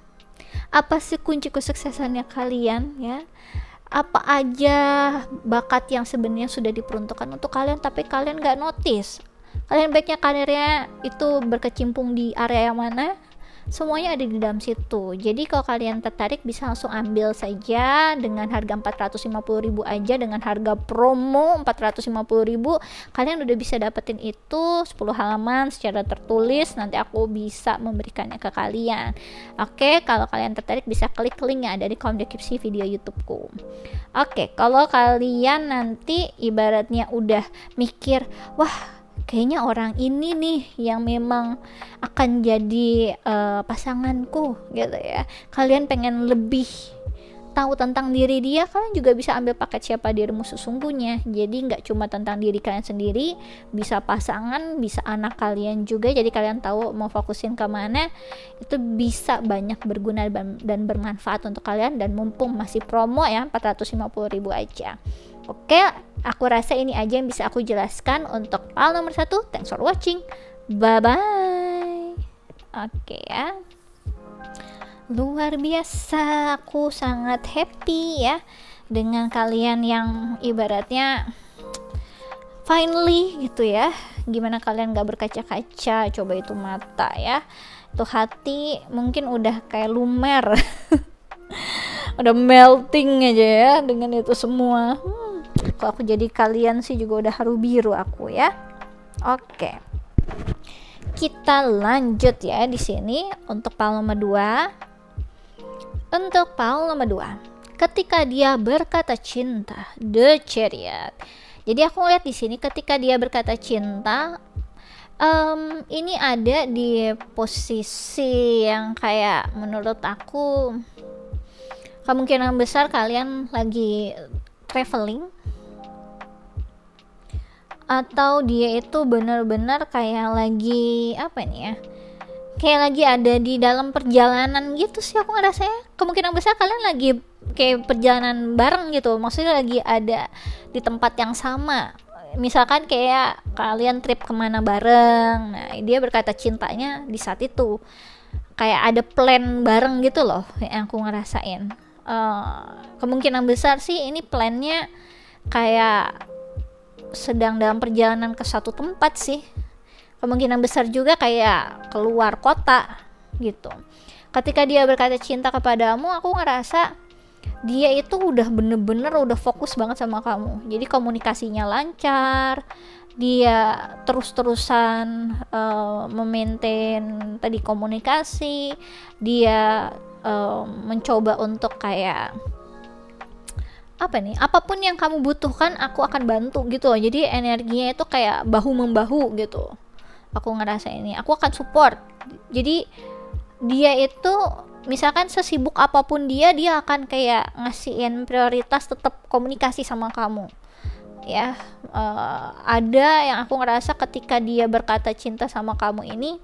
Apa sih kunci kesuksesannya kalian ya? Apa aja bakat yang sebenarnya sudah diperuntukkan untuk kalian tapi kalian gak notice? Kalian baiknya karirnya itu berkecimpung di area yang mana? Semuanya ada di dalam situ. Jadi kalau kalian tertarik bisa langsung ambil saja dengan harga 450.000 aja, dengan harga promo 450.000 kalian udah bisa dapetin itu 10 halaman secara tertulis. Nanti aku bisa memberikannya ke kalian. Oke, kalau kalian tertarik bisa klik link yang ada di kolom deskripsi video YouTubeku. Oke, kalau kalian nanti ibaratnya udah mikir, wah kayaknya orang ini nih yang memang akan jadi pasanganku gitu ya, kalian pengen lebih tahu tentang diri dia, kalian juga bisa ambil paket Siapa Dirimu Sesungguhnya. Jadi nggak cuma tentang diri kalian sendiri, bisa pasangan, bisa anak kalian juga, jadi kalian tahu mau fokusin kemana. Itu bisa banyak berguna dan bermanfaat untuk kalian, dan mumpung masih promo ya 450.000 aja. Oke, aku rasa ini aja yang bisa aku jelaskan untuk file nomor 1. Thanks for watching. Bye-bye. Oke ya. Luar biasa, aku sangat happy ya dengan kalian yang ibaratnya finally gitu ya. Gimana kalian gak berkaca-kaca? Coba itu mata ya, itu hati mungkin udah kayak lumer. Udah melting aja ya dengan itu semua. Kalau aku jadi kalian sih juga udah haru biru aku ya. Oke. Kita lanjut ya di sini untuk file nomor 2. Untuk file nomor 2. Ketika dia berkata cinta, The Chariot. Jadi aku lihat di sini ketika dia berkata cinta, ini ada di posisi yang kayak menurut aku kemungkinan besar kalian lagi traveling, atau dia itu benar-benar kayak lagi apa nih ya, kayak lagi ada di dalam perjalanan gitu sih aku ngerasanya. Kemungkinan besar kalian lagi kayak perjalanan bareng gitu, maksudnya lagi ada di tempat yang sama. Misalkan kayak kalian trip kemana bareng, nah dia berkata cintanya di saat itu kayak ada plan bareng gitu loh yang aku ngerasain. Kemungkinan besar sih ini plannya kayak sedang dalam perjalanan ke satu tempat sih. Kemungkinan besar juga kayak keluar kota gitu. Ketika dia berkata cinta kepadamu, aku ngerasa dia itu udah bener-bener udah fokus banget sama kamu. Jadi komunikasinya lancar, dia terus-terusan memaintain tadi komunikasi, dia mencoba untuk kayak apa nih, apapun yang kamu butuhkan aku akan bantu gitu loh. Jadi energinya itu kayak bahu membahu gitu. Aku ngerasa ini, aku akan support. Jadi dia itu misalkan sesibuk apapun dia akan kayak ngasihin prioritas tetap komunikasi sama kamu ya. Ada yang aku ngerasa ketika dia berkata cinta sama kamu ini,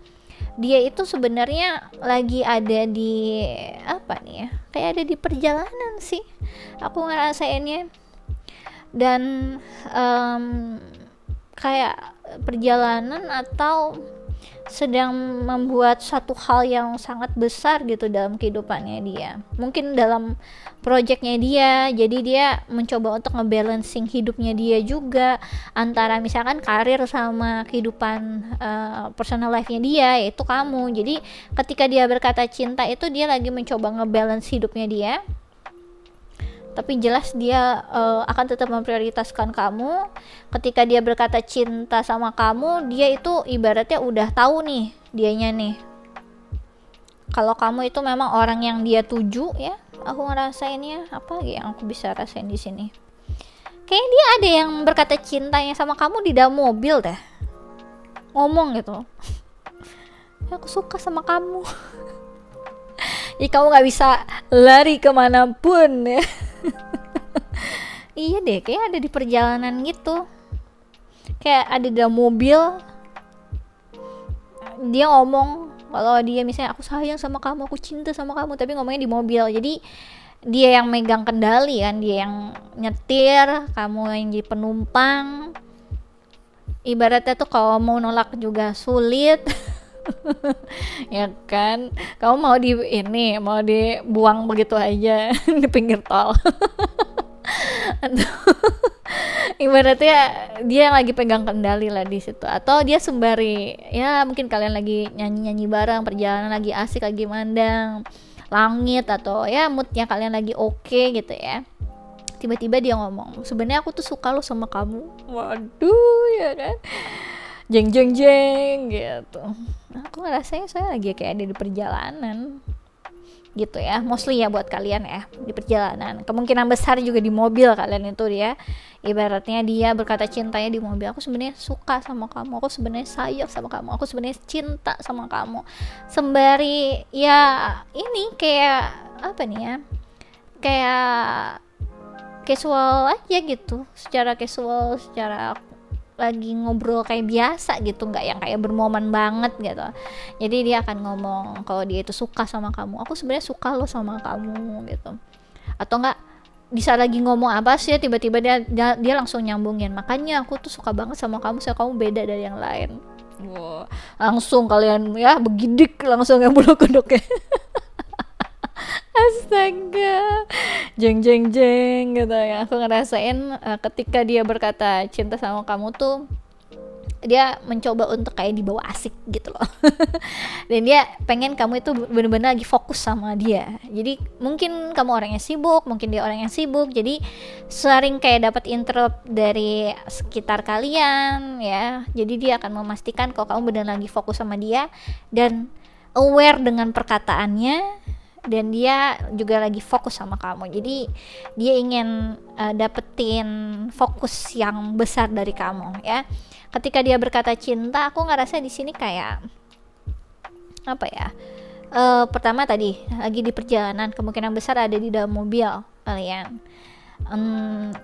dia itu sebenarnya lagi ada di apa nih ya, kayak ada di perjalanan sih aku ngerasainnya. Dan kayak perjalanan atau sedang membuat satu hal yang sangat besar gitu dalam kehidupannya dia, mungkin dalam projectnya dia. Jadi dia mencoba untuk ngebalancing hidupnya dia juga antara misalkan karir sama kehidupan personal life-nya dia, yaitu kamu. Jadi ketika dia berkata cinta itu dia lagi mencoba ngebalance hidupnya dia, tapi jelas dia akan tetap memprioritaskan kamu. Ketika dia berkata cinta sama kamu, dia itu ibaratnya udah tahu nih dianya nih kalau kamu itu memang orang yang dia tuju ya. Aku ngerasainnya apa yang aku bisa rasain di sini, kayak dia ada yang berkata cintanya sama kamu di dalam mobil deh, ngomong gitu, aku suka sama kamu. Jadi kamu nggak bisa lari kemanapun ya. Iya deh, kayak ada di perjalanan gitu, kayak ada di dalam mobil dia ngomong kalau dia misalnya aku sayang sama kamu, aku cinta sama kamu, tapi ngomongnya di mobil. Jadi dia yang megang kendali kan, dia yang nyetir, kamu yang jadi penumpang. Ibaratnya tuh kalau mau nolak juga sulit. Ya kan, kamu mau dibuang begitu aja di pinggir tol. Atau ibaratnya dia lagi pegang kendali lah di situ, atau dia sembari ya mungkin kalian lagi nyanyi bareng, perjalanan lagi asik, lagi mandang langit, atau ya moodnya kalian lagi oke gitu ya, tiba-tiba dia ngomong, sebenarnya aku tuh suka lo sama kamu. Waduh, ya kan, jeng jeng jeng gitu. Nah, aku ngerasanya saya lagi kayak ada di perjalanan gitu ya, mostly ya buat kalian ya di perjalanan, kemungkinan besar juga di mobil kalian itu dia ibaratnya dia berkata cintanya di mobil, aku sebenarnya suka sama kamu, aku sebenarnya sayang sama kamu, aku sebenarnya cinta sama kamu, sembari ya ini kayak apa nih ya, kayak casual aja gitu, secara casual, secara lagi ngobrol kayak biasa gitu, nggak yang kayak bermomen banget gitu. Jadi dia akan ngomong kalau dia itu suka sama kamu, aku sebenarnya suka lo sama kamu gitu. Atau enggak, bisa lagi ngomong apa sih tiba-tiba dia langsung nyambungin, makanya aku tuh suka banget sama kamu, soalnya kamu beda dari yang lain. Wow, langsung kalian ya begidik langsung yang bulu kuduknya. Astaga, jeng jeng jeng gitu ya. Aku ngerasain ketika dia berkata cinta sama kamu tuh, dia mencoba untuk kayak dibawa asik gitu loh. Dan dia pengen kamu itu benar-benar lagi fokus sama dia. Jadi mungkin kamu orangnya sibuk, mungkin dia orang yang sibuk, jadi sering kayak dapat interrupt dari sekitar kalian ya. Jadi dia akan memastikan kalau kamu benar lagi fokus sama dia dan aware dengan perkataannya, dan dia juga lagi fokus sama kamu. Jadi dia ingin dapetin fokus yang besar dari kamu ya. Ketika dia berkata cinta, aku ngerasa di sini kayak apa ya, pertama tadi lagi di perjalanan, kemungkinan besar ada di dalam mobil kalian,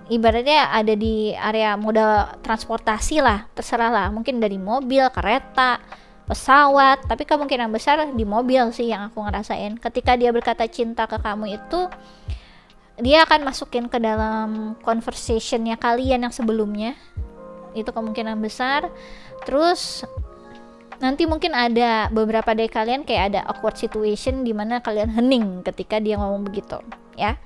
ibaratnya ada di area moda transportasi lah, terserah lah, mungkin dari mobil, kereta, pesawat, tapi kemungkinan besar di mobil sih yang aku ngerasain. Ketika dia berkata cinta ke kamu itu, dia akan masukin ke dalam conversationnya kalian yang sebelumnya, itu kemungkinan besar. Terus nanti mungkin ada beberapa dari kalian kayak ada awkward situation di mana kalian hening ketika dia ngomong begitu ya.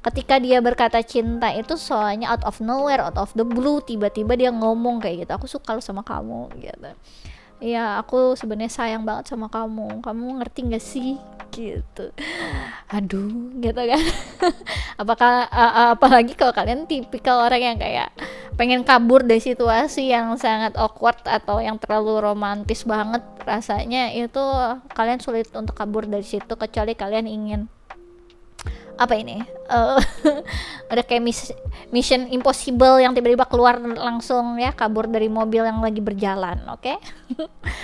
Ketika dia berkata cinta itu soalnya out of nowhere, out of the blue, tiba-tiba dia ngomong kayak gitu, aku suka lo sama kamu gitu. Ya aku sebenarnya sayang banget sama kamu ngerti gak sih gitu. Aduh gitu kan. Apakah apalagi kalau kalian tipikal orang yang kayak pengen kabur dari situasi yang sangat awkward atau yang terlalu romantis banget rasanya, itu kalian sulit untuk kabur dari situ, kecuali kalian ingin apa ini ada kayak mission impossible yang tiba-tiba keluar langsung ya, kabur dari mobil yang lagi berjalan. Oke.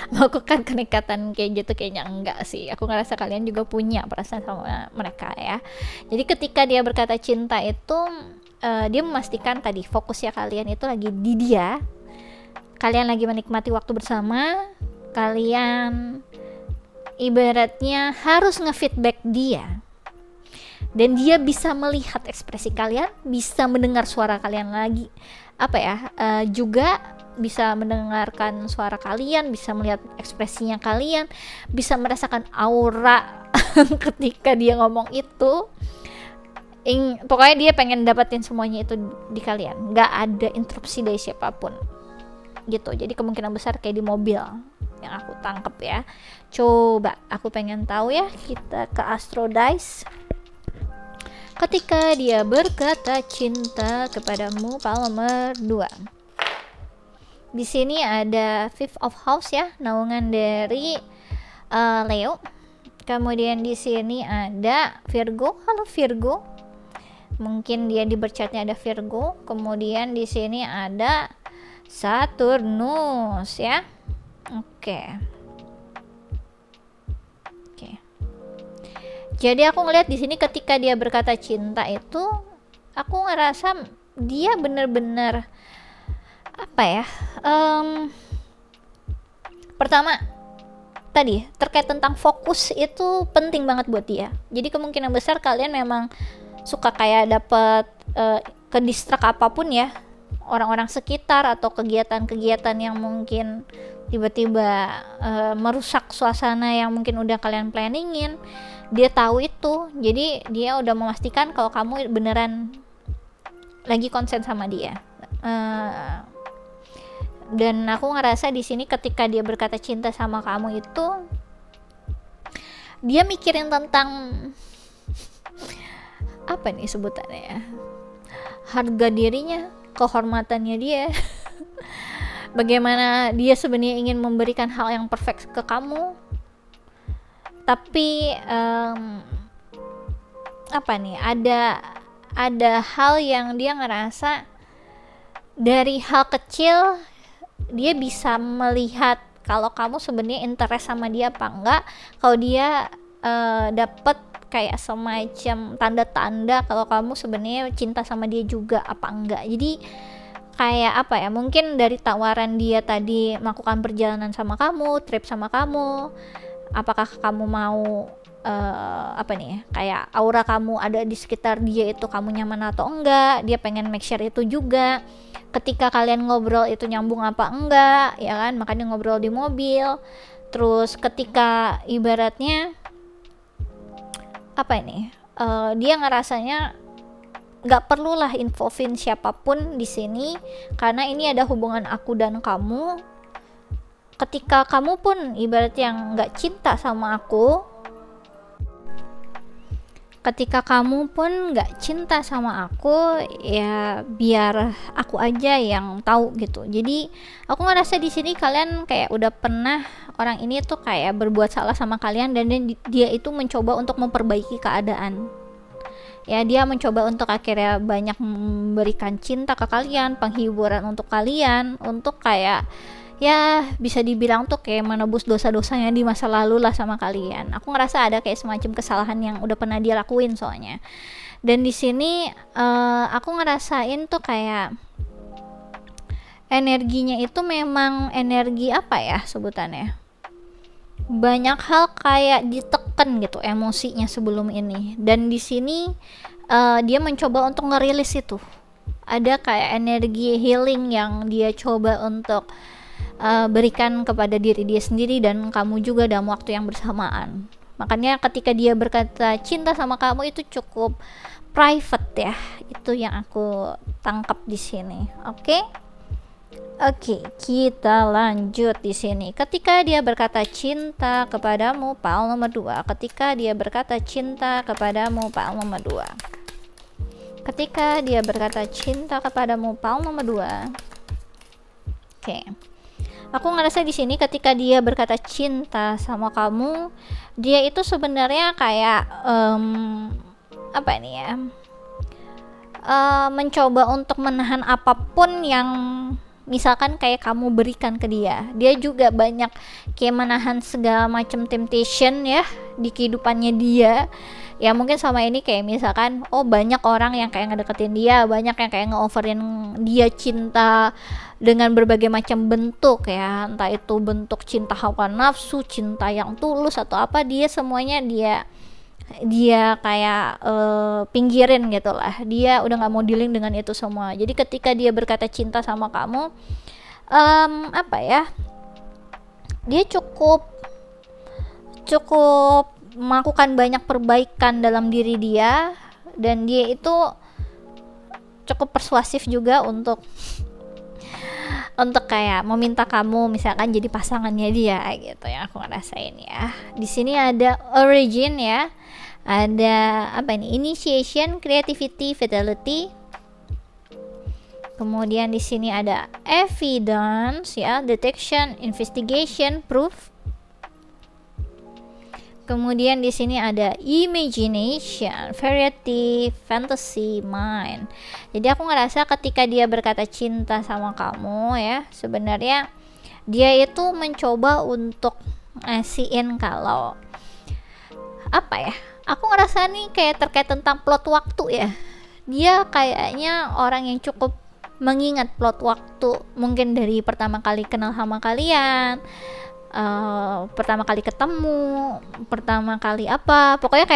Melakukan kenekatan kayak gitu kayaknya enggak sih. Aku ngerasa kalian juga punya perasaan sama mereka ya. Jadi ketika dia berkata cinta itu, dia memastikan tadi fokusnya kalian itu lagi di dia, kalian lagi menikmati waktu bersama, kalian ibaratnya harus ngefeedback dia, dan dia bisa melihat ekspresi kalian, bisa mendengar suara kalian lagi, apa ya, juga bisa mendengarkan suara kalian, bisa melihat ekspresinya kalian, bisa merasakan aura ketika dia ngomong itu. Pokoknya dia pengen dapetin semuanya itu di kalian, nggak ada interupsi dari siapapun gitu. Jadi kemungkinan besar kayak di mobil yang aku tangkep ya. Coba aku pengen tahu ya, kita ke Astro Dice. Ketika dia berkata cinta kepadamu, Palmer 2. Di sini ada Fifth of House ya, naungan dari Leo. Kemudian di sini ada Virgo. Halo Virgo. Mungkin dia di bercatnya ada Virgo. Kemudian di sini ada Saturnus ya. Oke. Jadi aku ngeliat di sini ketika dia berkata cinta itu, aku ngerasa dia bener-bener apa ya? Pertama tadi terkait tentang fokus itu penting banget buat dia. Jadi kemungkinan besar kalian memang suka kayak dapet ke distrak apapun ya, orang-orang sekitar atau kegiatan-kegiatan yang mungkin tiba-tiba merusak suasana yang mungkin udah kalian planningin. Dia tahu itu, jadi dia udah memastikan kalau kamu beneran lagi konsen sama dia. Dan aku ngerasa di sini ketika dia berkata cinta sama kamu itu, dia mikirin tentang apa nih sebutannya ya, harga dirinya, kehormatannya dia. Bagaimana dia sebenarnya ingin memberikan hal yang perfect ke kamu, tapi apa nih, ada hal yang dia ngerasa dari hal kecil dia bisa melihat kalau kamu sebenarnya interest sama dia apa enggak, kalau dia dapet kayak semacam tanda-tanda kalau kamu sebenarnya cinta sama dia juga apa enggak. Jadi kayak apa ya, mungkin dari tawaran dia tadi melakukan perjalanan sama kamu, trip sama kamu, apakah kamu mau apa nih ya, kayak aura kamu ada di sekitar dia itu kamu nyaman atau enggak. Dia pengen make sure itu juga ketika kalian ngobrol itu nyambung apa enggak, ya kan, makanya ngobrol di mobil. Terus ketika ibaratnya apa ini, dia ngerasanya nggak perlulah involvein siapapun di sini karena ini ada hubungan aku dan kamu. Ketika kamu pun ibarat yang nggak cinta sama aku, ya biar aku aja yang tahu gitu. Jadi aku ngerasa di sini kalian kayak udah pernah orang ini tuh kayak berbuat salah sama kalian, dan dia itu mencoba untuk memperbaiki keadaan. Ya, dia mencoba untuk akhirnya banyak memberikan cinta ke kalian, penghiburan untuk kalian, untuk kayak ya bisa dibilang tuh kayak menebus dosa-dosanya di masa lalu lah sama kalian. Aku ngerasa ada kayak semacam kesalahan yang udah pernah dia lakuin soalnya. Dan di sini aku ngerasain tuh kayak energinya itu memang energi apa ya sebutannya, banyak hal kayak ditekan gitu emosinya sebelum ini. Dan di sini dia mencoba untuk ngerilis itu. Ada kayak energi healing yang dia coba untuk berikan kepada diri dia sendiri dan kamu juga dalam waktu yang bersamaan. Makanya ketika dia berkata cinta sama kamu itu cukup private ya. Itu yang aku tangkap di sini. Oke, kita lanjut di sini. Ketika dia berkata cinta kepadamu, pile nomor 2. Ketika dia berkata cinta kepadamu, pile nomor 2. Ketika dia berkata cinta kepadamu, pile nomor 2. Oke. Aku ngerasa di sini ketika dia berkata cinta sama kamu, dia itu sebenarnya kayak apa ini ya? Mencoba untuk menahan apapun yang misalkan kayak kamu berikan ke dia. Dia juga banyak kayak menahan segala macam temptation ya di kehidupannya dia. Ya mungkin sama ini kayak misalkan banyak orang yang kayak ngedeketin dia, banyak yang kayak nge-offerin dia cinta dengan berbagai macam bentuk ya, entah itu bentuk cinta hawa nafsu, cinta yang tulus atau apa, dia semuanya dia kayak pinggirin gitu lah. Dia udah nggak mau dealing dengan itu semua. Jadi ketika dia berkata cinta sama kamu, apa ya, dia cukup melakukan banyak perbaikan dalam diri dia, dan dia itu cukup persuasif juga untuk kayak meminta kamu misalkan jadi pasangannya dia gitu ya. Aku ngerasain ya. Di sini ada origin ya. Ada apa ini? Initiation, creativity, fidelity. Kemudian di sini ada evidence ya, detection, investigation, proof. Kemudian di sini ada imagination, variety, fantasy, mind. Jadi aku ngerasa ketika dia berkata cinta sama kamu ya, sebenarnya dia itu mencoba untuk ngasihin kalau apa ya? Aku ngerasa nih kayak terkait tentang plot waktu ya. Dia kayaknya orang yang cukup mengingat plot waktu, mungkin dari pertama kali kenal sama kalian, pertama kali ketemu, pertama kali apa, pokoknya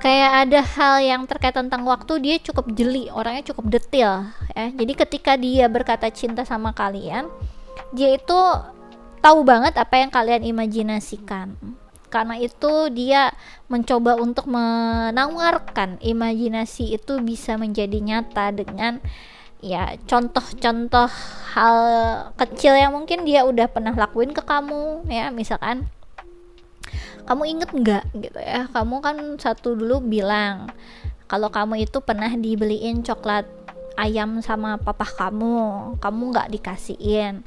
kayak ada hal yang terkait tentang waktu. Dia cukup jeli, orangnya cukup detail ya. Jadi ketika dia berkata cinta sama kalian, dia itu tahu banget apa yang kalian imajinasikan. Karena itu dia mencoba untuk menawarkan imajinasi itu bisa menjadi nyata dengan ya contoh-contoh hal kecil yang mungkin dia udah pernah lakuin ke kamu ya. Misalkan kamu inget nggak gitu ya, kamu kan satu dulu bilang kalau kamu itu pernah dibeliin coklat ayam sama papa kamu nggak dikasihin,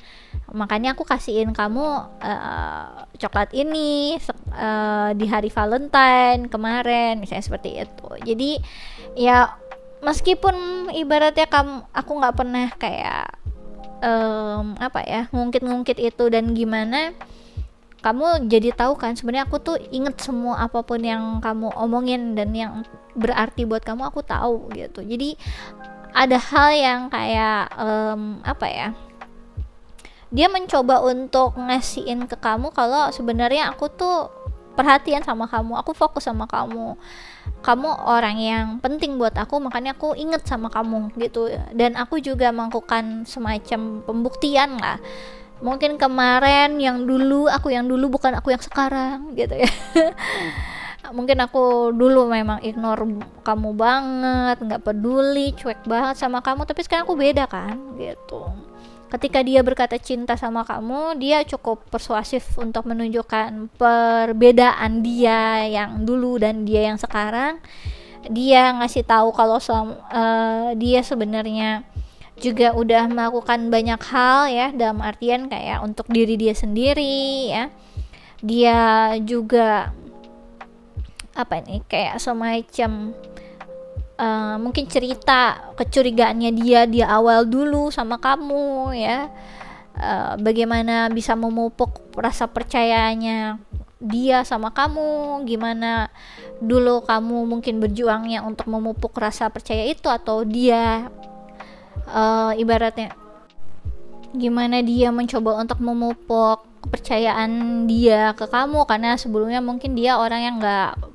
makanya aku kasihin kamu coklat ini di hari Valentine kemarin, misalnya seperti itu. Jadi ya meskipun ibaratnya aku nggak pernah kayak ngungkit-ngungkit itu dan gimana, kamu jadi tahu kan sebenarnya aku tuh inget semua apapun yang kamu omongin dan yang berarti buat kamu aku tahu gitu. Jadi ada hal yang kayak dia mencoba untuk ngasihin ke kamu kalau sebenarnya aku tuh perhatian sama kamu, aku fokus sama kamu orang yang penting buat aku, makanya aku inget sama kamu gitu. Dan aku juga melakukan semacam pembuktian lah, mungkin kemarin yang dulu bukan aku yang sekarang gitu ya. Mungkin aku dulu memang ignore kamu banget, nggak peduli, cuek banget sama kamu, tapi sekarang aku beda kan gitu. Ketika dia berkata cinta sama kamu, dia cukup persuasif untuk menunjukkan perbedaan dia yang dulu dan dia yang sekarang. Dia ngasih tahu kalau dia sebenarnya juga udah melakukan banyak hal ya, dalam artian kayak untuk diri dia sendiri ya. Dia juga kayak semacam mungkin cerita kecurigaannya dia di awal dulu sama kamu ya, bagaimana bisa memupuk rasa percayanya dia sama kamu, gimana dulu kamu mungkin berjuangnya untuk memupuk rasa percaya itu, atau dia ibaratnya gimana dia mencoba untuk memupuk kepercayaan dia ke kamu, karena sebelumnya mungkin dia orang yang gak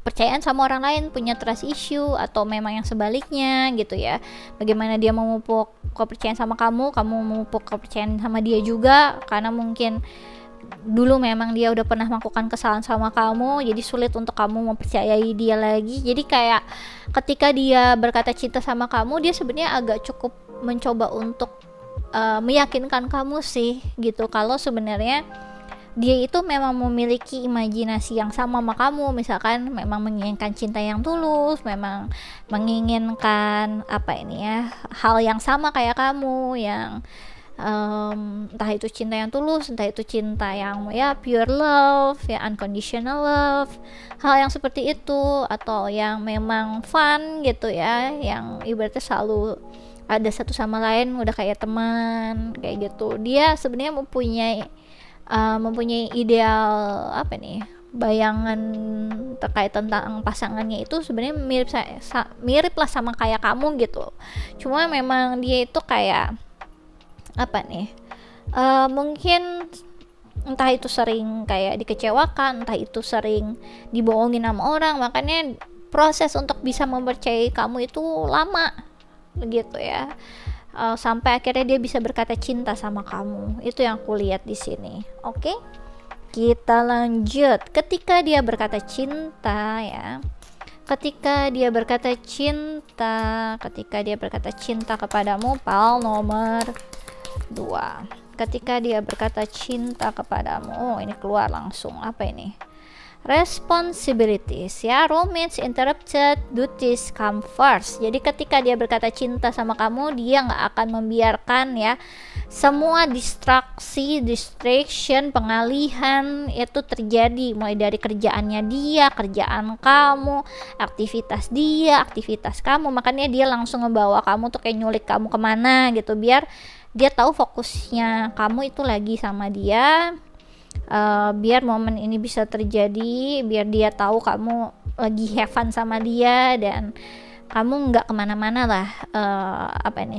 percayaan sama orang lain, punya trust issue, atau memang yang sebaliknya gitu ya. Bagaimana dia memupuk kepercayaan sama kamu memupuk kepercayaan sama dia juga, karena mungkin dulu memang dia udah pernah melakukan kesalahan sama kamu, jadi sulit untuk kamu mempercayai dia lagi. Jadi kayak ketika dia berkata cinta sama kamu, dia sebenarnya agak cukup mencoba untuk meyakinkan kamu sih gitu, kalau sebenarnya dia itu memang memiliki imajinasi yang sama sama kamu. Misalkan memang menginginkan cinta yang tulus, memang menginginkan hal yang sama kayak kamu, yang entah itu cinta yang tulus, entah itu cinta yang ya pure love, ya unconditional love, hal yang seperti itu, atau yang memang fun gitu ya, yang ibaratnya selalu ada satu sama lain udah kayak teman kayak gitu. Dia sebenarnya mempunyai ideal bayangan terkait tentang pasangannya itu sebenarnya mirip lah sama kayak kamu gitu. Cuma memang dia itu kayak mungkin entah itu sering kayak dikecewakan, entah itu sering dibohongin sama orang, makanya proses untuk bisa mempercayai kamu itu lama begitu ya. Sampai akhirnya dia bisa berkata cinta sama kamu. Itu yang aku lihat di sini. Oke? Kita lanjut. Ketika dia berkata cinta ya. Ketika dia berkata cinta kepadamu, pal nomor 2. Ketika dia berkata cinta kepadamu, ini keluar langsung apa ini? Responsibilities ya, romance interrupted, duties come first. Jadi ketika dia berkata cinta sama kamu, dia nggak akan membiarkan ya semua distraction, pengalihan itu terjadi, mulai dari kerjaannya dia, kerjaan kamu, aktivitas dia, aktivitas kamu. Makanya dia langsung ngebawa kamu tuh kayak nyulik kamu kemana gitu, biar dia tahu fokusnya kamu itu lagi sama dia. Biar momen ini bisa terjadi, biar dia tahu kamu lagi have fun sama dia dan kamu nggak kemana-mana lah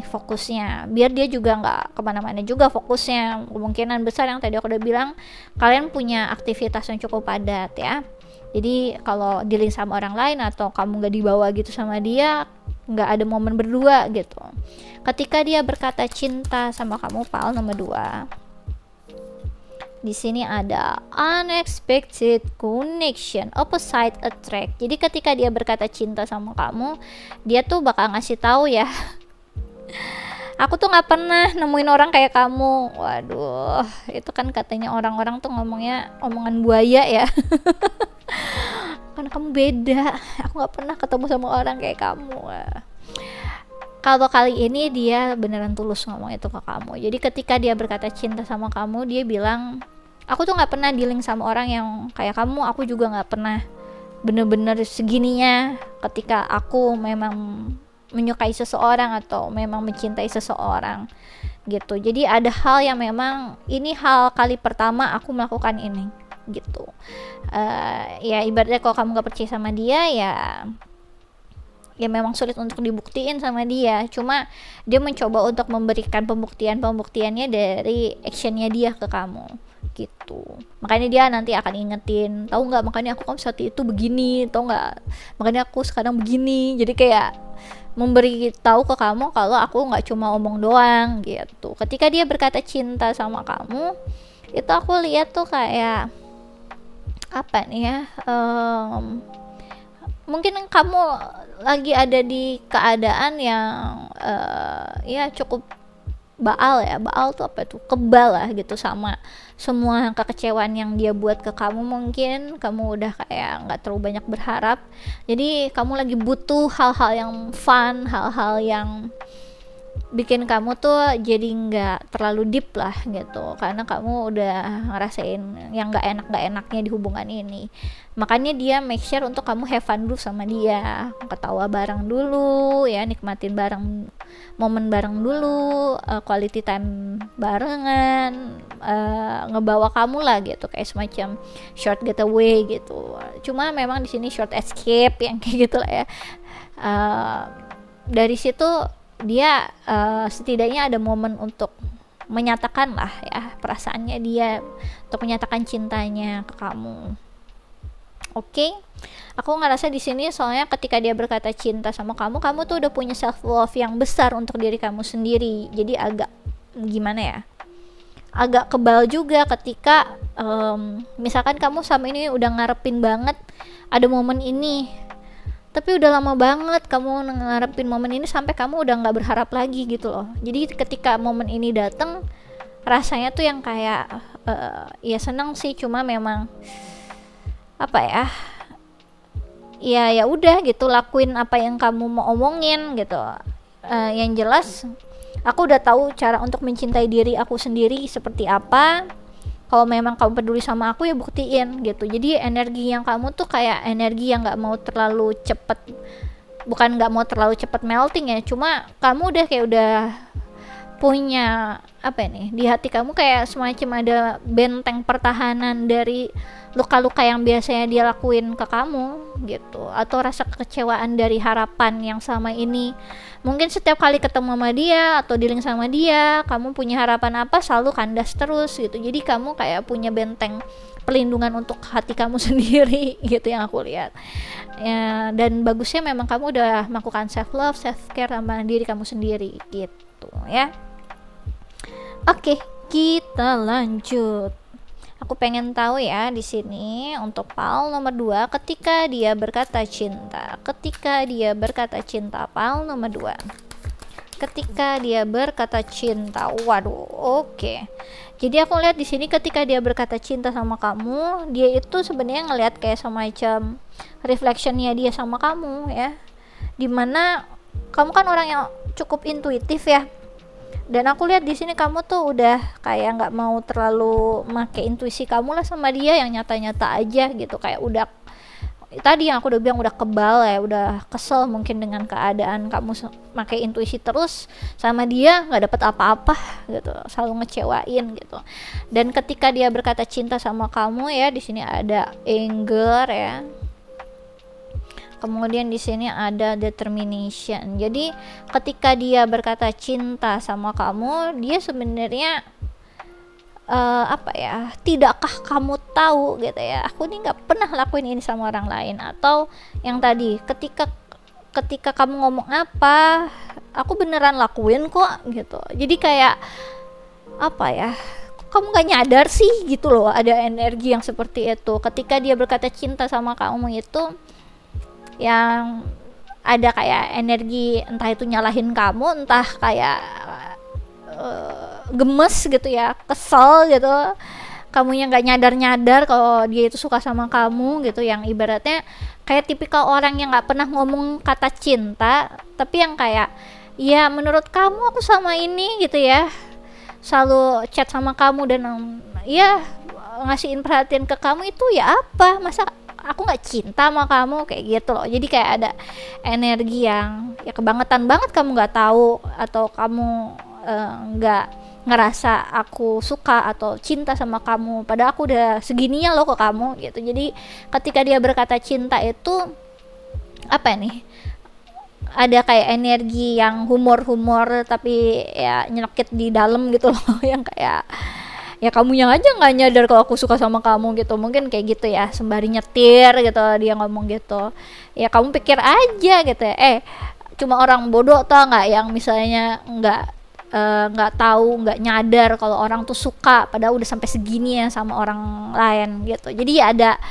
fokusnya, biar dia juga nggak kemana-mana juga fokusnya. Kemungkinan besar yang tadi aku udah bilang, kalian punya aktivitas yang cukup padat ya, jadi kalau dealing sama orang lain atau kamu nggak dibawa gitu sama dia, nggak ada momen berdua gitu. Ketika dia berkata cinta sama kamu, pal nomor 2, Di sini ada unexpected connection, opposite attract. Jadi ketika dia berkata cinta sama kamu, dia tuh bakal ngasih tahu ya, aku tuh nggak pernah nemuin orang kayak kamu. Waduh, itu kan katanya orang-orang tuh ngomongnya omongan buaya ya. Karena kamu beda, aku nggak pernah ketemu sama orang kayak kamu. Kalau kali ini dia beneran tulus ngomong itu ke kamu. Jadi ketika dia berkata cinta sama kamu, dia bilang, aku tuh nggak pernah dealing sama orang yang kayak kamu. Aku juga nggak pernah bener-bener segininya ketika aku memang menyukai seseorang atau memang mencintai seseorang gitu. Jadi ada hal yang memang ini hal kali pertama aku melakukan ini gitu. Ya ibaratnya kalau kamu gak percaya sama dia, ya memang sulit untuk dibuktiin sama dia. Cuma dia mencoba untuk memberikan pembuktiannya dari actionnya dia ke kamu gitu. Makanya dia nanti akan ingetin, tahu nggak, makanya aku saat itu begini, tahu nggak, makanya aku sekarang begini. Jadi kayak memberi tahu ke kamu kalau aku nggak cuma omong doang gitu. Ketika dia berkata cinta sama kamu, itu aku lihat tuh kayak apa nih ya, mungkin kamu lagi ada di keadaan yang ya cukup baal tuh apa tuh, kebal lah gitu sama semua kekecewaan yang dia buat ke kamu. Mungkin kamu udah kayak nggak terlalu banyak berharap, jadi kamu lagi butuh hal-hal yang fun, hal-hal yang bikin kamu tuh jadi nggak terlalu deep lah gitu, karena kamu udah ngerasain yang nggak enaknya di hubungan ini. Makanya dia make sure untuk kamu have fun dulu sama dia, ketawa bareng dulu ya, nikmatin bareng, momen bareng dulu, quality time barengan, ngebawa kamu lah gitu, kayak semacam short getaway gitu. Cuma memang di sini short escape yang kayak gitu lah ya. Dari situ dia setidaknya ada momen untuk menyatakan lah ya perasaannya dia, untuk menyatakan cintanya ke kamu. Oke. Aku ngerasa di sini soalnya ketika dia berkata cinta sama kamu, kamu tuh udah punya self love yang besar untuk diri kamu sendiri. Jadi agak gimana ya, agak kebal juga ketika misalkan kamu sama ini udah ngarepin banget ada momen ini, tapi udah lama banget kamu ngarepin momen ini sampai kamu udah nggak berharap lagi gitu loh. Jadi ketika momen ini datang, rasanya tuh yang kayak ya senang sih, cuma memang apa ya udah gitu, lakuin apa yang kamu mau omongin gitu. Yang jelas aku udah tahu cara untuk mencintai diri aku sendiri seperti apa. Kalau memang kamu peduli sama aku, ya buktiin gitu. Jadi energi yang kamu tuh kayak energi yang nggak mau terlalu cepet, bukan nggak mau terlalu cepet melting ya, cuma kamu udah kayak udah punya apa nih di hati kamu, kayak semacam ada benteng pertahanan dari luka-luka yang biasanya dia lakuin ke kamu gitu, atau rasa kekecewaan dari harapan yang sama ini. Mungkin setiap kali ketemu sama dia atau dealing sama dia, kamu punya harapan apa selalu kandas terus gitu. Jadi kamu kayak punya benteng perlindungan untuk hati kamu sendiri gitu yang aku lihat ya. Dan bagusnya memang kamu udah melakukan self love, self care sama diri kamu sendiri gitu ya. Oke, kita lanjut. Aku pengen tahu ya di sini untuk Paul nomor 2, ketika dia berkata cinta. Ketika dia berkata cinta, Paul nomor 2. Ketika dia berkata cinta. Waduh, oke. Jadi aku lihat di sini ketika dia berkata cinta sama kamu, dia itu sebenarnya ngelihat kayak semacam reflectionnya dia sama kamu ya. Dimana kamu kan orang yang cukup intuitif ya. Dan aku lihat di sini kamu tuh udah kayak nggak mau terlalu make intuisi kamu lah sama dia, yang nyata-nyata aja gitu. Kayak udah tadi yang aku udah bilang, udah kebal ya, udah kesel mungkin dengan keadaan kamu pakai intuisi terus sama dia, nggak dapet apa-apa gitu, selalu ngecewain gitu. Dan ketika dia berkata cinta sama kamu ya, di sini ada anger ya. Kemudian di sini ada determination. Jadi ketika dia berkata cinta sama kamu, dia sebenarnya apa ya, tidakkah kamu tahu gitu ya, aku nih nggak pernah lakuin ini sama orang lain. Atau yang tadi, ketika kamu ngomong apa, aku beneran lakuin kok gitu. Jadi kayak apa ya, kamu gak nyadar sih gitu loh, ada energi yang seperti itu ketika dia berkata cinta sama kamu itu, yang ada kayak energi entah itu nyalahin kamu, entah kayak gemes gitu ya, kesel gitu, kamunya nggak nyadar kalau dia itu suka sama kamu gitu, yang ibaratnya kayak tipikal orang yang nggak pernah ngomong kata cinta, tapi yang kayak ya menurut kamu aku sama ini gitu ya, selalu chat sama kamu dan ya ngasihin perhatian ke kamu itu ya apa, masa aku nggak cinta sama kamu kayak gitu loh. Jadi kayak ada energi yang ya kebangetan banget kamu nggak tahu, atau kamu nggak ngerasa aku suka atau cinta sama kamu, padahal aku udah segininya loh ke kamu gitu. Jadi ketika dia berkata cinta itu apa nih, ada kayak energi yang humor tapi ya nyelekit di dalam gitu loh yang kayak ya kamunya aja nggak nyadar kalau aku suka sama kamu gitu, mungkin kayak gitu ya, sembari nyetir gitu dia ngomong gitu, ya kamu pikir aja gitu ya, cuma orang bodoh tau nggak yang misalnya nggak tahu, nggak nyadar kalau orang tuh suka padahal udah sampai segini ya sama orang lain gitu. Jadi ada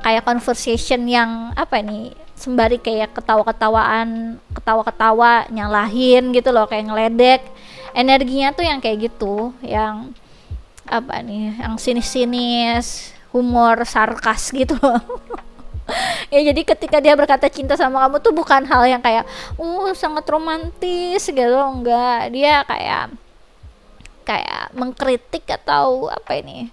kayak conversation yang apa nih, sembari kayak ketawa nyalahin gitu loh, kayak ngeledek, energinya tuh yang kayak gitu, yang apa nih, yang sinis-sinis, humor sarkas gitu loh. Ya jadi ketika dia berkata cinta sama kamu tuh bukan hal yang kayak sangat romantis gitu, enggak, dia kayak mengkritik atau apa ini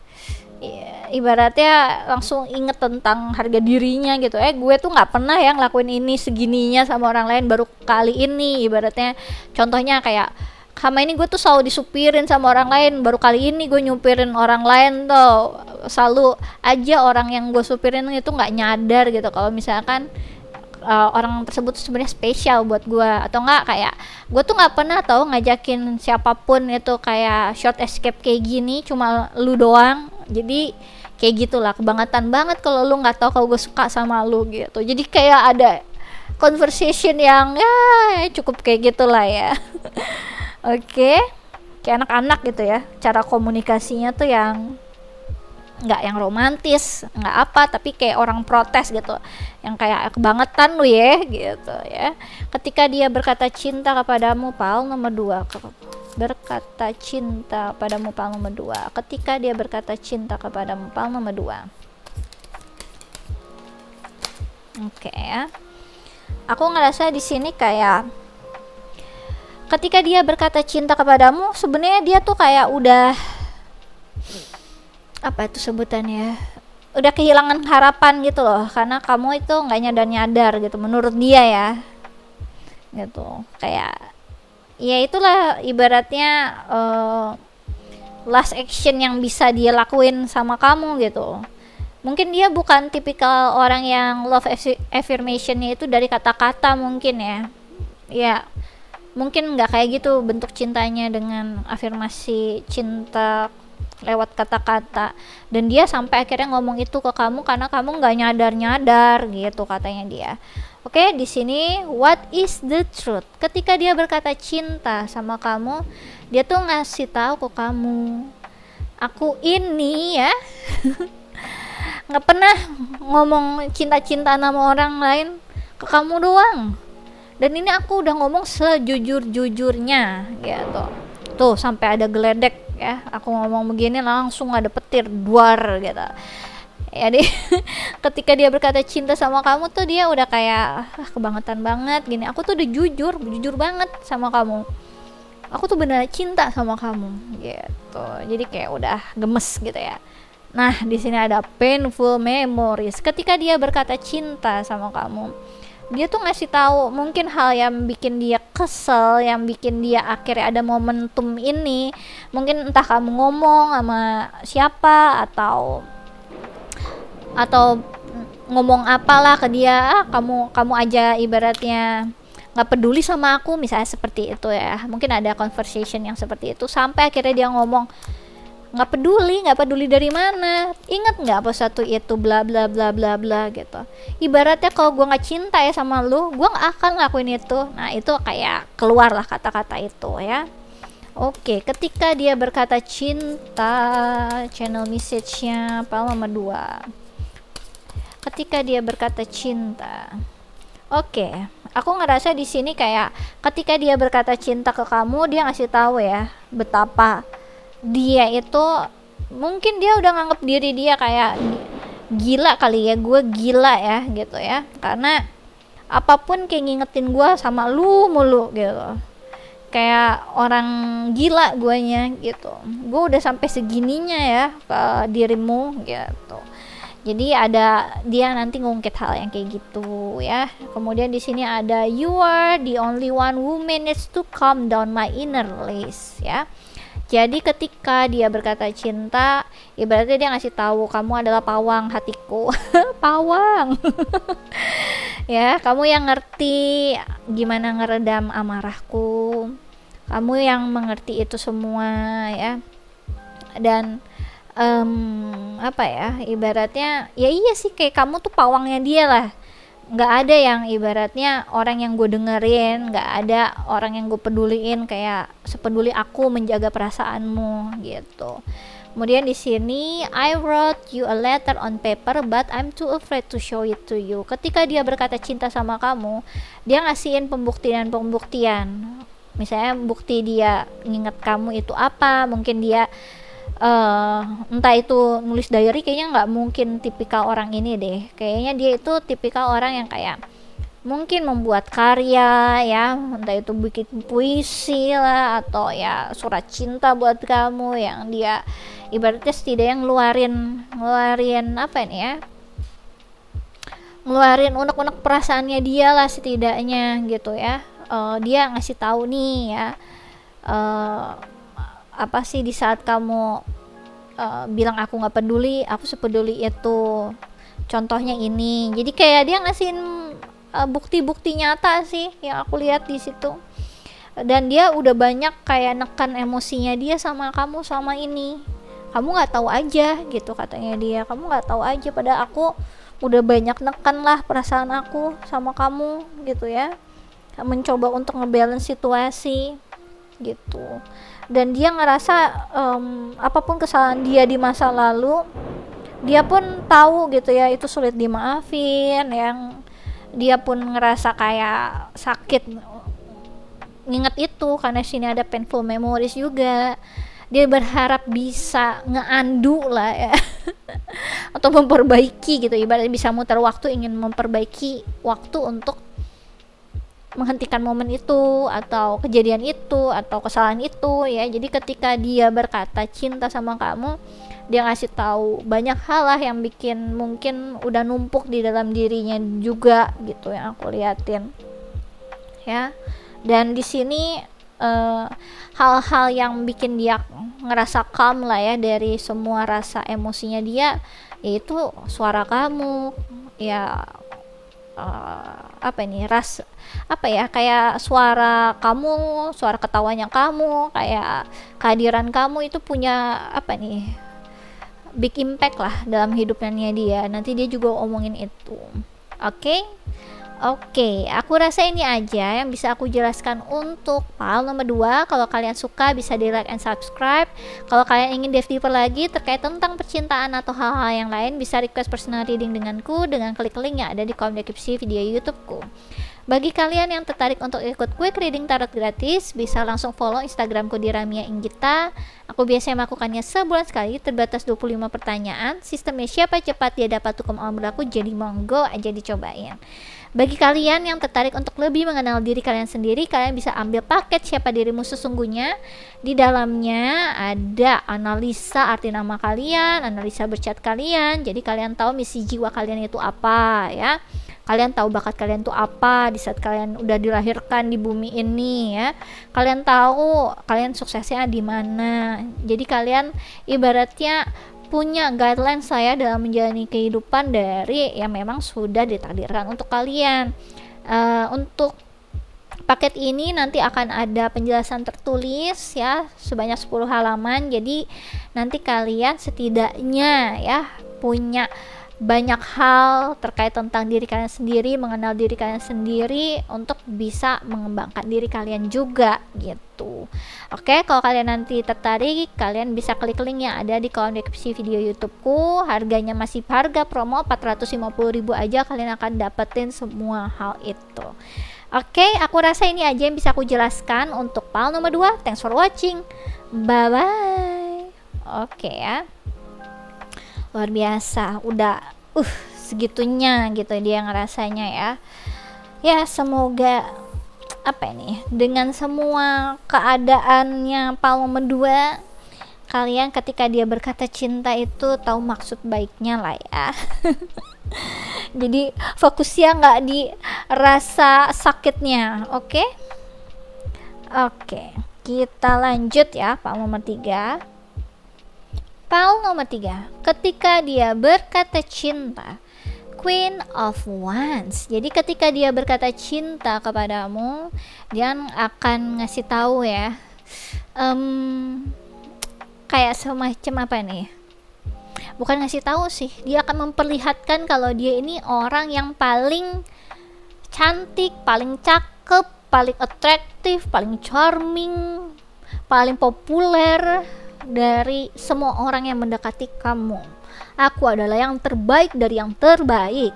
ya, ibaratnya langsung inget tentang harga dirinya gitu, gue tuh nggak pernah yang ngelakuin ini segininya sama orang lain, baru kali ini, ibaratnya contohnya kayak sama ini gue tuh selalu disupirin sama orang lain, baru kali ini gue nyupirin orang lain tuh, selalu aja orang yang gue supirin itu nggak nyadar gitu kalau misalkan orang tersebut sebenarnya spesial buat gue, atau enggak kayak gue tuh nggak pernah tahu ngajakin siapapun itu kayak short escape kayak gini, cuma lu doang. Jadi kayak gitulah, kebangetan banget kalau lu nggak tahu kalau gue suka sama lu gitu. Jadi kayak ada conversation yang ya cukup kayak gitulah ya. Oke, kayak anak-anak gitu ya, cara komunikasinya tuh yang nggak yang romantis, nggak apa, tapi kayak orang protes gitu, yang kayak kebangetan lu ya gitu ya. Ketika dia berkata cinta kepadamu, PAL nomor 2, berkata cinta padamu, PAL nomor 2. Ketika dia berkata cinta kepadamu, PAL nomor 2. Oke ya, aku ngerasa di sini kayak ketika dia berkata cinta kepadamu, sebenarnya dia tuh kayak udah apa itu sebutannya, udah kehilangan harapan gitu loh, karena kamu itu nggak nyadar gitu menurut dia ya gitu. Kayak ya itulah ibaratnya last action yang bisa dia lakuin sama kamu gitu. Mungkin dia bukan tipikal orang yang love affirmation-nya itu dari kata-kata mungkin ya mungkin nggak kayak gitu bentuk cintanya dengan afirmasi cinta lewat kata-kata, dan dia sampai akhirnya ngomong itu ke kamu karena kamu nggak nyadar gitu katanya dia. Oke, di sini what is the truth? Ketika dia berkata cinta sama kamu, dia tuh ngasih tahu ke kamu, aku ini ya nggak pernah ngomong cinta-cinta sama orang lain, ke kamu doang. Dan ini aku udah ngomong sejujur-jujurnya gitu. Tuh sampai ada geledek ya, aku ngomong begini langsung ada petir duar gitu. Jadi ketika dia berkata cinta sama kamu tuh dia udah kayak kebangetan banget gini. Aku tuh udah jujur banget sama kamu. Aku tuh benar cinta sama kamu gitu. Jadi kayak udah gemes gitu ya. Nah, di sini ada painful memories. Ketika dia berkata cinta sama kamu, dia tuh ngasih tahu mungkin hal yang bikin dia kesel, yang bikin dia akhirnya ada momentum ini. Mungkin entah kamu ngomong sama siapa atau ngomong apalah ke dia, kamu aja ibaratnya nggak peduli sama aku, misalnya seperti itu ya. Mungkin ada conversation yang seperti itu sampai akhirnya dia ngomong nggak peduli dari mana, ingat nggak apa satu itu bla bla bla bla bla gitu. Ibaratnya kalau gue nggak cinta ya sama lu, gue nggak akan ngelakuin itu. Nah itu kayak keluar lah kata-kata itu ya. Oke, ketika dia berkata cinta, channel message-nya Palm nomor 2. Ketika dia berkata cinta. Oke, aku ngerasa di sini kayak ketika dia berkata cinta ke kamu, dia ngasih tahu ya betapa dia itu, mungkin dia udah nganggep diri dia kayak gila kali ya, gue gila ya gitu ya, karena apapun kayak ngingetin gue sama lu mulu gitu, kayak orang gila guanya gitu, gue udah sampai segininya ya ke dirimu gitu. Jadi ada dia nanti ngungkit hal yang kayak gitu ya. Kemudian di sini ada you are the only one who managed to calm down my inner list ya. Jadi ketika dia berkata cinta, ibaratnya dia ngasih tahu kamu adalah pawang hatiku. Pawang. Ya, kamu yang ngerti gimana ngeredam amarahku. Kamu yang mengerti itu semua ya. Dan apa ya, ibaratnya ya iya sih, kayak kamu tuh pawangnya dia lah, nggak ada yang ibaratnya orang yang gue dengerin, nggak ada orang yang gue peduliin kayak sepeduli aku menjaga perasaanmu gitu. Kemudian di sini I wrote you a letter on paper but I'm too afraid to show it to you. Ketika dia berkata cinta sama kamu, dia ngasihin pembuktian, misalnya bukti dia nginget kamu itu apa, mungkin dia entah itu nulis diary, kayaknya nggak mungkin tipikal orang ini deh, kayaknya dia itu tipikal orang yang kayak mungkin membuat karya ya, entah itu bikin puisi lah atau ya surat cinta buat kamu yang dia ibaratnya setidaknya ngeluarin apa ini ya, ngeluarin unek-unek perasaannya dia lah setidaknya gitu ya. Dia ngasih tahu nih ya, apa sih di saat kamu bilang aku nggak peduli, aku sepeduli itu, contohnya ini. Jadi kayak dia ngasihin bukti-bukti nyata sih yang aku lihat di situ. Dan dia udah banyak kayak nekan emosinya dia sama kamu sama ini. Kamu nggak tahu aja gitu katanya dia, kamu nggak tahu aja, pada aku udah banyak nekan lah perasaan aku sama kamu gitu ya, mencoba untuk ngebalance situasi gitu. Dan dia ngerasa apapun kesalahan dia di masa lalu, dia pun tahu gitu ya itu sulit dimaafin, yang dia pun ngerasa kayak sakit nginget itu karena sini ada painful memories juga. Dia berharap bisa ngeandu lah ya atau memperbaiki gitu, ibaratnya bisa muter waktu, ingin memperbaiki waktu untuk menghentikan momen itu atau kejadian itu atau kesalahan itu ya. Jadi ketika dia berkata cinta sama kamu, dia ngasih tahu banyak hal lah yang bikin mungkin udah numpuk di dalam dirinya juga gitu yang aku liatin ya. Dan di sini hal-hal yang bikin dia ngerasa calm lah ya dari semua rasa emosinya dia, yaitu suara kamu ya, apa ini, apa ya, kayak suara kamu, suara ketawanya kamu, kayak kehadiran kamu itu punya apa nih, big impact lah dalam hidupnya dia. Nanti dia juga omongin itu. Oke, aku rasa ini aja yang bisa aku jelaskan untuk file nomor 2. Kalau kalian suka bisa di like and subscribe. Kalau kalian ingin dive deeper lagi terkait tentang percintaan atau hal-hal yang lain, bisa request personal reading denganku dengan klik link yang ada di kolom deskripsi video YouTubeku. Bagi kalian yang tertarik untuk ikut quick reading tarot gratis, bisa langsung follow Instagramku di Ramia Inggita. Aku biasanya melakukannya sebulan sekali, terbatas 25 pertanyaan. Sistemnya siapa cepat dia dapat hukum alam berlaku, jadi monggo aja dicobain. Bagi kalian yang tertarik untuk lebih mengenal diri kalian sendiri, kalian bisa ambil paket Siapa Dirimu Sesungguhnya. Di dalamnya ada analisa arti nama kalian, analisa bercat kalian. Jadi kalian tahu misi jiwa kalian itu apa ya. Kalian tahu bakat kalian itu apa di saat kalian udah dilahirkan di bumi ini ya. Kalian tahu kalian suksesnya di mana. Jadi kalian ibaratnya punya guideline saya dalam menjalani kehidupan dari yang memang sudah ditakdirkan untuk kalian. Untuk paket ini nanti akan ada penjelasan tertulis ya sebanyak 10 halaman. Jadi nanti kalian setidaknya ya punya banyak hal terkait tentang diri kalian sendiri, mengenal diri kalian sendiri untuk bisa mengembangkan diri kalian juga gitu. Oke, kalau kalian nanti tertarik, kalian bisa klik link yang ada di kolom deskripsi video YouTubeku. Harganya masih harga promo 450.000 aja, kalian akan dapetin semua hal itu. Oke, aku rasa ini aja yang bisa aku jelaskan untuk file nomor 2. Thanks for watching. Bye bye. Oke ya. Luar biasa, udah segitunya gitu dia ngerasanya ya. Ya semoga apa ini, dengan semua keadaannya Palmo Medua, kalian ketika dia berkata cinta itu tahu maksud baiknya lah ya. Jadi fokusnya nggak di rasa sakitnya. Oke, kita lanjut ya, Palmo nomor 3. Paul nomor 3, ketika dia berkata cinta, Queen of Wands. Jadi ketika dia berkata cinta kepadamu, dia akan ngasih tahu ya, kayak semacam apa nih? Bukan ngasih tahu sih, dia akan memperlihatkan kalau dia ini orang yang paling cantik, paling cakep, paling atraktif, paling charming, paling populer dari semua orang yang mendekati kamu. Aku adalah yang terbaik dari yang terbaik.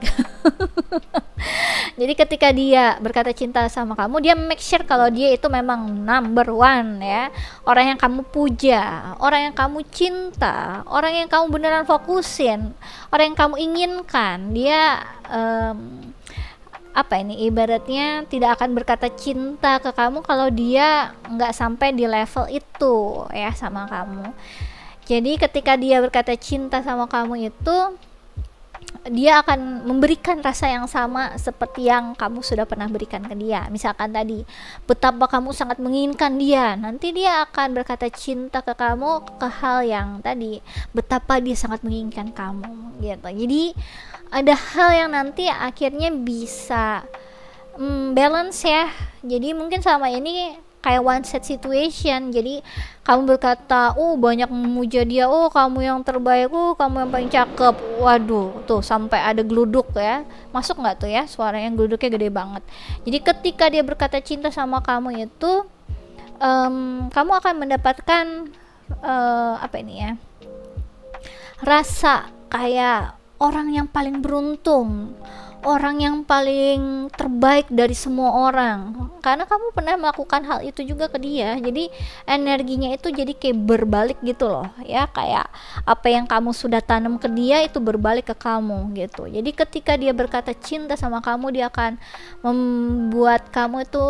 Jadi ketika dia berkata cinta sama kamu, dia make sure kalau dia itu memang number one ya, orang yang kamu puja, orang yang kamu cinta, orang yang kamu beneran fokusin, orang yang kamu inginkan. Dia apa ini, ibaratnya tidak akan berkata cinta ke kamu kalau dia nggak sampai di level itu ya sama kamu. Jadi ketika dia berkata cinta sama kamu itu, dia akan memberikan rasa yang sama seperti yang kamu sudah pernah berikan ke dia. Misalkan tadi betapa kamu sangat menginginkan dia, nanti dia akan berkata cinta ke kamu ke hal yang tadi betapa dia sangat menginginkan kamu gitu. Jadi ada hal yang nanti akhirnya bisa balance ya. Jadi mungkin selama ini kayak one set situation, jadi kamu berkata banyak memuja dia, kamu yang terbaik, kamu yang paling cakep. Waduh, tuh sampai ada geluduk ya, masuk nggak tuh ya suaranya, geluduknya gede banget. Jadi ketika dia berkata cinta sama kamu itu, kamu akan mendapatkan apa ini ya, rasa kayak orang yang paling beruntung, orang yang paling terbaik dari semua orang, karena kamu pernah melakukan hal itu juga ke dia. Jadi energinya itu jadi kayak berbalik gitu loh ya, kayak apa yang kamu sudah tanam ke dia itu berbalik ke kamu gitu. Jadi ketika dia berkata cinta sama kamu, dia akan membuat kamu itu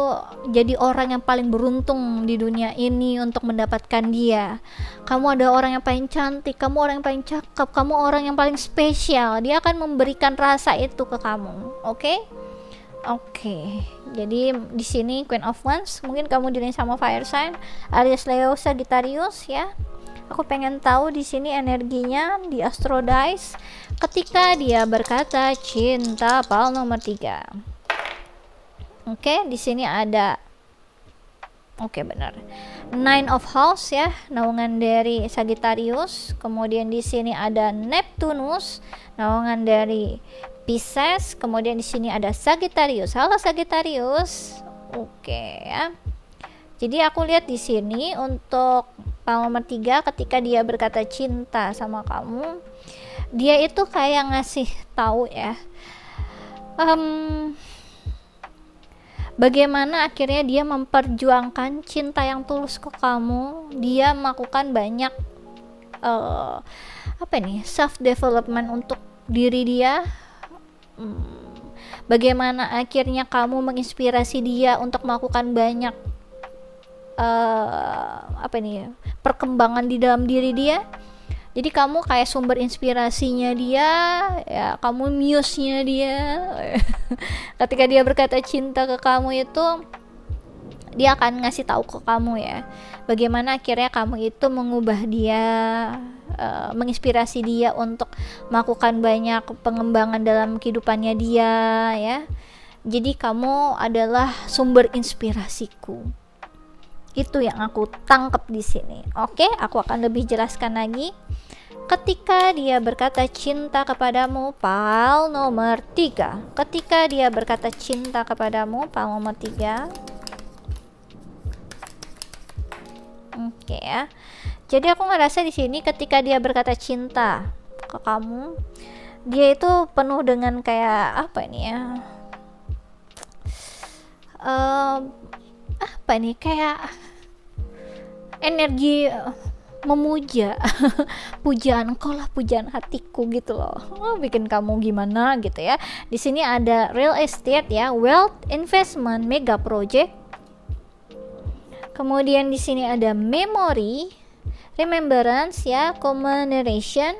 jadi orang yang paling beruntung di dunia ini untuk mendapatkan dia. Kamu ada orang yang paling cantik, kamu orang yang paling cakep, kamu orang yang paling spesial. Dia akan memberikan rasa itu ke kamu. Oke. Jadi di sini Queen of Wands, mungkin kamu dirinya sama fire sign alias Leo, Sagittarius ya. Aku pengen tahu di sini energinya di Astro Dice ketika dia berkata cinta, Paul nomor 3. Oke, di sini ada benar. Nine of House ya, naungan dari Sagittarius. Kemudian di sini ada Neptunus, naungan dari Pisces. Kemudian di sini ada Sagittarius. Halo Sagittarius. Ya. Jadi aku lihat di sini untuk nomor 3, ketika dia berkata cinta sama kamu, dia itu kayak ngasih tahu ya, bagaimana akhirnya dia memperjuangkan cinta yang tulus ke kamu. Dia melakukan banyak self development untuk diri dia. Bagaimana akhirnya kamu menginspirasi dia untuk melakukan banyak perkembangan di dalam diri dia. Jadi kamu kayak sumber inspirasinya dia ya, kamu muse-nya dia. Ketika dia berkata cinta ke kamu itu, dia akan ngasih tahu ke kamu ya, bagaimana akhirnya kamu itu mengubah dia, menginspirasi dia untuk melakukan banyak pengembangan dalam kehidupannya dia ya. Jadi kamu adalah sumber inspirasiku. Itu yang aku tangkap di sini. Oke, aku akan lebih jelaskan lagi. Ketika dia berkata cinta kepadamu, pal nomor 3. Ketika dia berkata cinta kepadamu, pal nomor 3. Oke ya. Jadi aku ngerasa di sini ketika dia berkata cinta ke kamu, dia itu penuh dengan kayak apa ini ya? Apa nih, kayak energi memuja. Pujaan engkau lah, pujaan hatiku gitu loh. Bikin kamu gimana gitu ya. Di sini ada real estate ya, wealth investment, mega project. Kemudian di sini ada memory, remembrance ya, commemoration,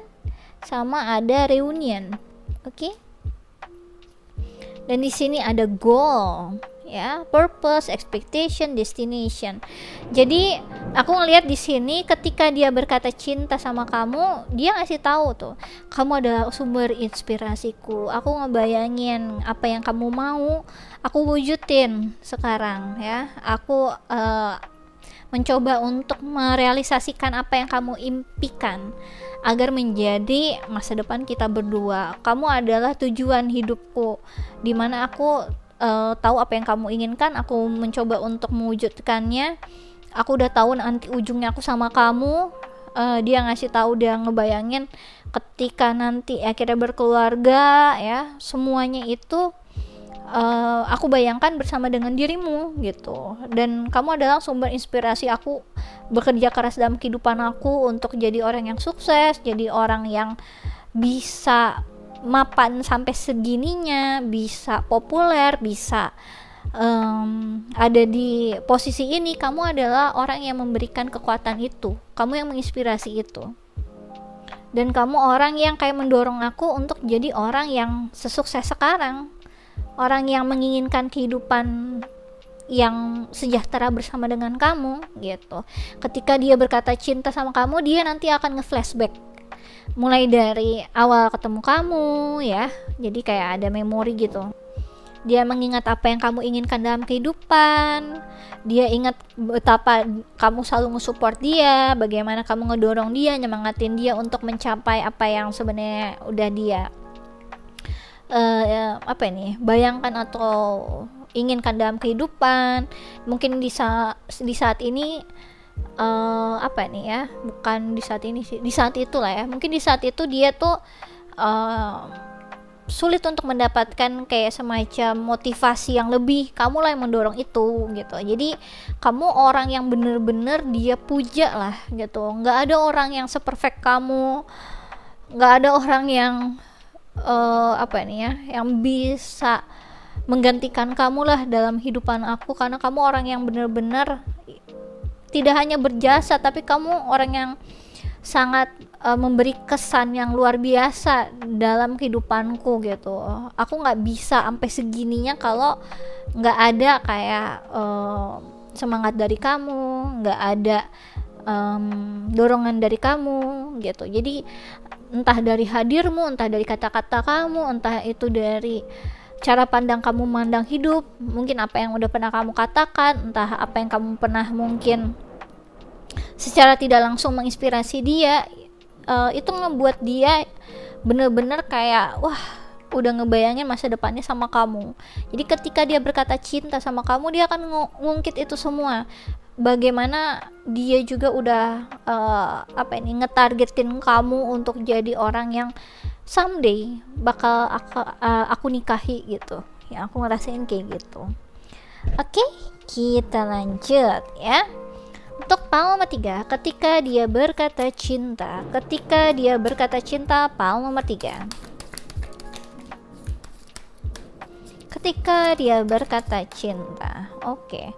sama ada reunion. Oke. Dan di sini ada goal ya, purpose, expectation, destination. Jadi aku ngelihat di sini ketika dia berkata cinta sama kamu, dia ngasih tahu tuh, kamu adalah sumber inspirasiku. Aku ngebayangin apa yang kamu mau, aku wujudin sekarang ya. Aku mencoba untuk merealisasikan apa yang kamu impikan agar menjadi masa depan kita berdua. Kamu adalah tujuan hidupku, dimana aku tahu apa yang kamu inginkan, aku mencoba untuk mewujudkannya. Aku udah tahu nanti ujungnya aku sama kamu. Dia ngasih tahu, dia ngebayangin ketika nanti akhirnya berkeluarga ya, semuanya itu aku bayangkan bersama dengan dirimu gitu. Dan kamu adalah sumber inspirasi aku bekerja keras dalam kehidupan aku untuk jadi orang yang sukses, jadi orang yang bisa mapan sampai segininya, bisa populer, bisa ada di posisi ini. Kamu adalah orang yang memberikan kekuatan itu, kamu yang menginspirasi itu, dan kamu orang yang kayak mendorong aku untuk jadi orang yang sesukses sekarang, orang yang menginginkan kehidupan yang sejahtera bersama dengan kamu gitu. Ketika dia berkata cinta sama kamu, dia nanti akan nge-flashback mulai dari awal ketemu kamu ya, jadi kayak ada memori gitu. Dia mengingat apa yang kamu inginkan dalam kehidupan, dia ingat betapa kamu selalu nge-support dia, bagaimana kamu ngedorong dia, nyemangatin dia untuk mencapai apa yang sebenarnya udah dia bayangkan atau inginkan dalam kehidupan. Mungkin di saat ini bukan di saat ini sih, di saat itulah ya, mungkin di saat itu dia tuh sulit untuk mendapatkan kayak semacam motivasi yang lebih, kamulah yang mendorong itu gitu. Jadi kamu orang yang bener-bener dia puja lah gitu. Nggak ada orang yang seperfect kamu, nggak ada orang yang yang bisa menggantikan kamu lah dalam hidupan aku, karena kamu orang yang benar-benar tidak hanya berjasa, tapi kamu orang yang sangat memberi kesan yang luar biasa dalam kehidupanku gitu. Aku nggak bisa sampai segininya kalau nggak ada kayak semangat dari kamu, nggak ada dorongan dari kamu gitu. Jadi entah dari hadirmu, entah dari kata-kata kamu, entah itu dari cara pandang kamu memandang hidup, mungkin apa yang udah pernah kamu katakan, entah apa yang kamu pernah mungkin secara tidak langsung menginspirasi dia, itu ngebuat dia bener-bener kayak wah, udah ngebayangin masa depannya sama kamu. Jadi ketika dia berkata cinta sama kamu, dia akan ngungkit itu semua. Bagaimana dia juga udah ngetargetin kamu untuk jadi orang yang someday bakal aku nikahi gitu ya. Aku ngerasain kayak gitu. Oke, kita lanjut ya. Untuk pal nomor 3, ketika dia berkata cinta. Ketika dia berkata cinta, pal nomor 3. Ketika dia berkata cinta. Oke.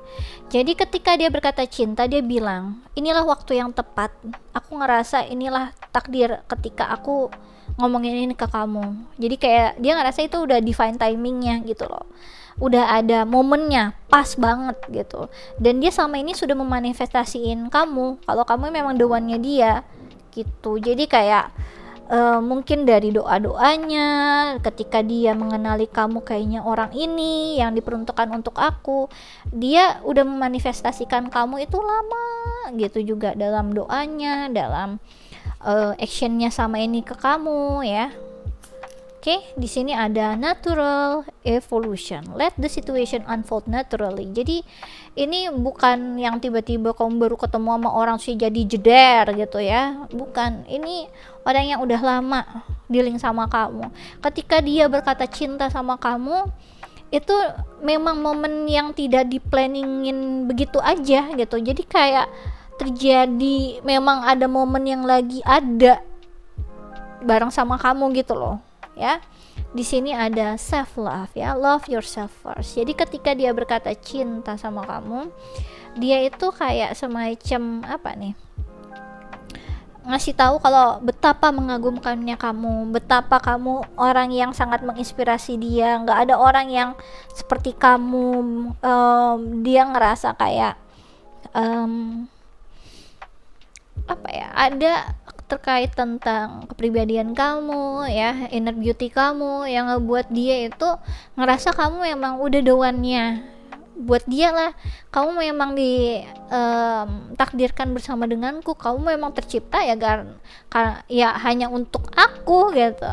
Jadi ketika dia berkata cinta, dia bilang, inilah waktu yang tepat. Aku ngerasa inilah takdir ketika aku ngomongin ini ke kamu. Jadi kayak dia ngerasa itu udah divine timingnya gitu loh, udah ada momennya pas banget gitu. Dan dia selama ini sudah memanifestasiin kamu kalau kamu memang the one-nya dia gitu. Jadi kayak mungkin dari doa-doanya, ketika dia mengenali kamu kayaknya orang ini yang diperuntukkan untuk aku, dia udah memanifestasikan kamu itu lama gitu juga dalam doanya, dalam actionnya sama ini ke kamu ya. Oke, di sini ada natural evolution. Let the situation unfold naturally. Jadi ini bukan yang tiba-tiba kamu baru ketemu sama orang sih jadi jeder gitu ya. Bukan. Ini orang yang udah lama dealing sama kamu. Ketika dia berkata cinta sama kamu, itu memang momen yang tidak diplanningin begitu aja gitu. Jadi kayak terjadi, memang ada momen yang lagi ada bareng sama kamu gitu loh ya. Di sini ada self love ya, love yourself first. Jadi ketika dia berkata cinta sama kamu, dia itu kayak semacam apa nih, ngasih tahu kalau betapa mengagumkannya kamu, betapa kamu orang yang sangat menginspirasi dia. Nggak ada orang yang seperti kamu. Dia ngerasa kayak apa ya, ada terkait tentang kepribadian kamu ya, inner beauty kamu yang ngebuat dia itu ngerasa kamu memang udah the one-nya buat dia lah. Kamu memang takdirkan bersama denganku, kamu memang tercipta ya ya hanya untuk aku gitu.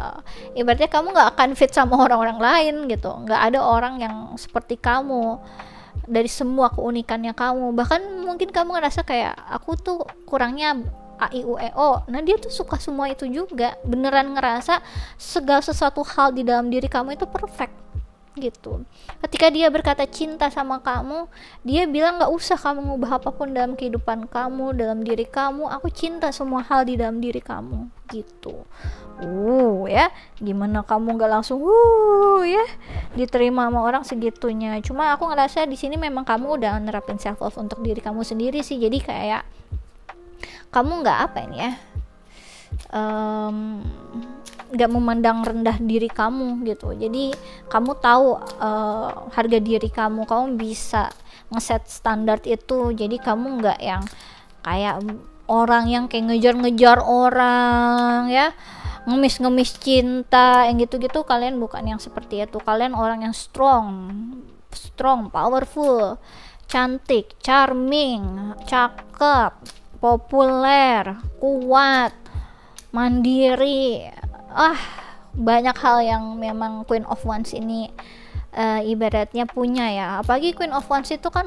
Ibaratnya kamu nggak akan fit sama orang-orang lain gitu, nggak ada orang yang seperti kamu dari semua keunikannya kamu. Bahkan mungkin kamu ngerasa kayak aku tuh kurangnya A I U E O. Nah dia tuh suka semua itu juga, beneran ngerasa segala sesuatu hal di dalam diri kamu itu perfect gitu. Ketika dia berkata cinta sama kamu, dia bilang nggak usah kamu ngubah apapun dalam kehidupan kamu, dalam diri kamu, aku cinta semua hal di dalam diri kamu gitu. Ya gimana kamu nggak langsung ya diterima sama orang segitunya. Cuma aku ngerasa di sini memang kamu udah nerapin self love untuk diri kamu sendiri sih. Jadi kayak kamu nggak apa ini ya, nggak memandang rendah diri kamu gitu. Jadi kamu tahu harga diri kamu bisa ngeset standar itu. Jadi kamu nggak yang kayak orang yang kayak ngejar-ngejar orang ya, ngemis-ngemis cinta yang gitu-gitu. Kalian bukan yang seperti itu. Kalian orang yang strong, powerful, cantik, charming, cakep, populer, kuat, mandiri. Banyak hal yang memang Queen of Wands ini ibaratnya punya ya. Apalagi Queen of Wands itu kan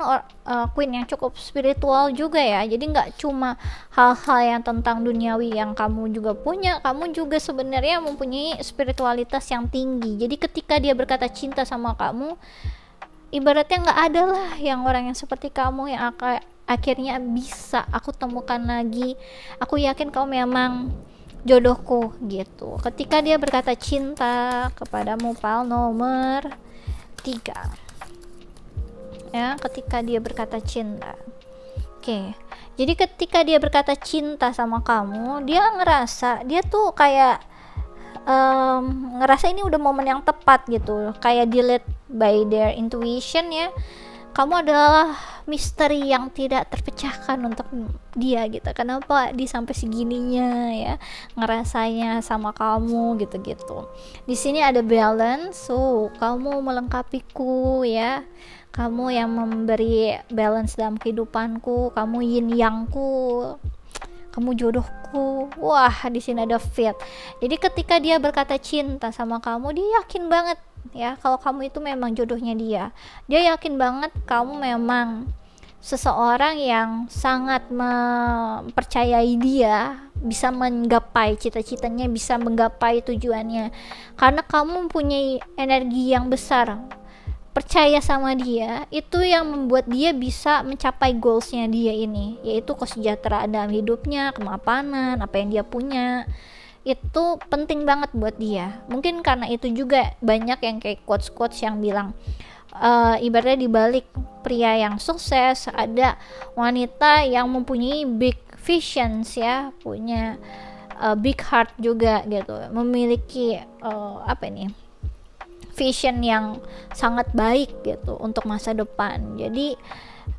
queen yang cukup spiritual juga ya. Jadi nggak cuma hal-hal yang tentang duniawi yang kamu juga punya, kamu juga sebenarnya mempunyai spiritualitas yang tinggi. Jadi ketika dia berkata cinta sama kamu, ibaratnya nggak ada lah yang orang yang seperti kamu yang akhirnya bisa aku temukan lagi. Aku yakin kau memang jodohku gitu. Ketika dia berkata cinta kepadamu, pal nomor 3 ya, ketika dia berkata cinta. Oke. Jadi ketika dia berkata cinta sama kamu, dia ngerasa dia tuh kayak ngerasa ini udah momen yang tepat gitu, kayak dilihat by their intuition ya. Kamu adalah misteri yang tidak terpecahkan untuk dia gitu. Kenapa dia sampai segininya ya ngerasanya sama kamu gitu-gitu. Di sini ada balance. Kamu melengkapiku ya. Kamu yang memberi balance dalam kehidupanku. Kamu yin yangku. Kamu jodohku. Wah, di sini ada fit. Jadi ketika dia berkata cinta sama kamu, dia yakin banget ya kalau kamu itu memang jodohnya dia. Dia yakin banget kamu memang seseorang yang sangat mempercayai dia, bisa menggapai cita-citanya, bisa menggapai tujuannya. Karena kamu mempunyai energi yang besar. Percaya sama dia, itu yang membuat dia bisa mencapai goalsnya dia ini, yaitu kesejahteraan dalam hidupnya, kemapanan, apa yang dia punya. Itu penting banget buat dia. Mungkin karena itu juga banyak yang kayak quotes-quotes yang bilang ibaratnya dibalik pria yang sukses ada wanita yang mempunyai big visions ya, punya big heart juga gitu, memiliki vision yang sangat baik gitu untuk masa depan. Jadi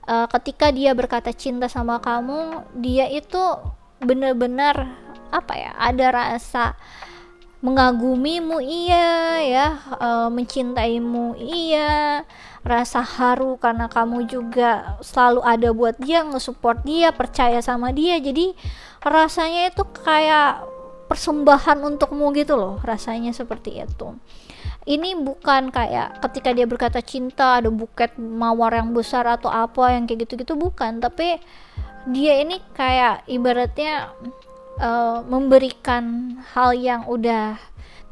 ketika dia berkata cinta sama kamu, dia itu benar-benar ada rasa mengagumimu, iya ya, mencintaimu, iya, rasa haru karena kamu juga selalu ada buat dia, nge-support dia, percaya sama dia. Jadi rasanya itu kayak persembahan untukmu gitu loh, rasanya seperti itu. Ini bukan kayak ketika dia berkata cinta ada buket mawar yang besar atau apa yang kayak gitu-gitu, bukan. Tapi dia ini kayak ibaratnya memberikan hal yang udah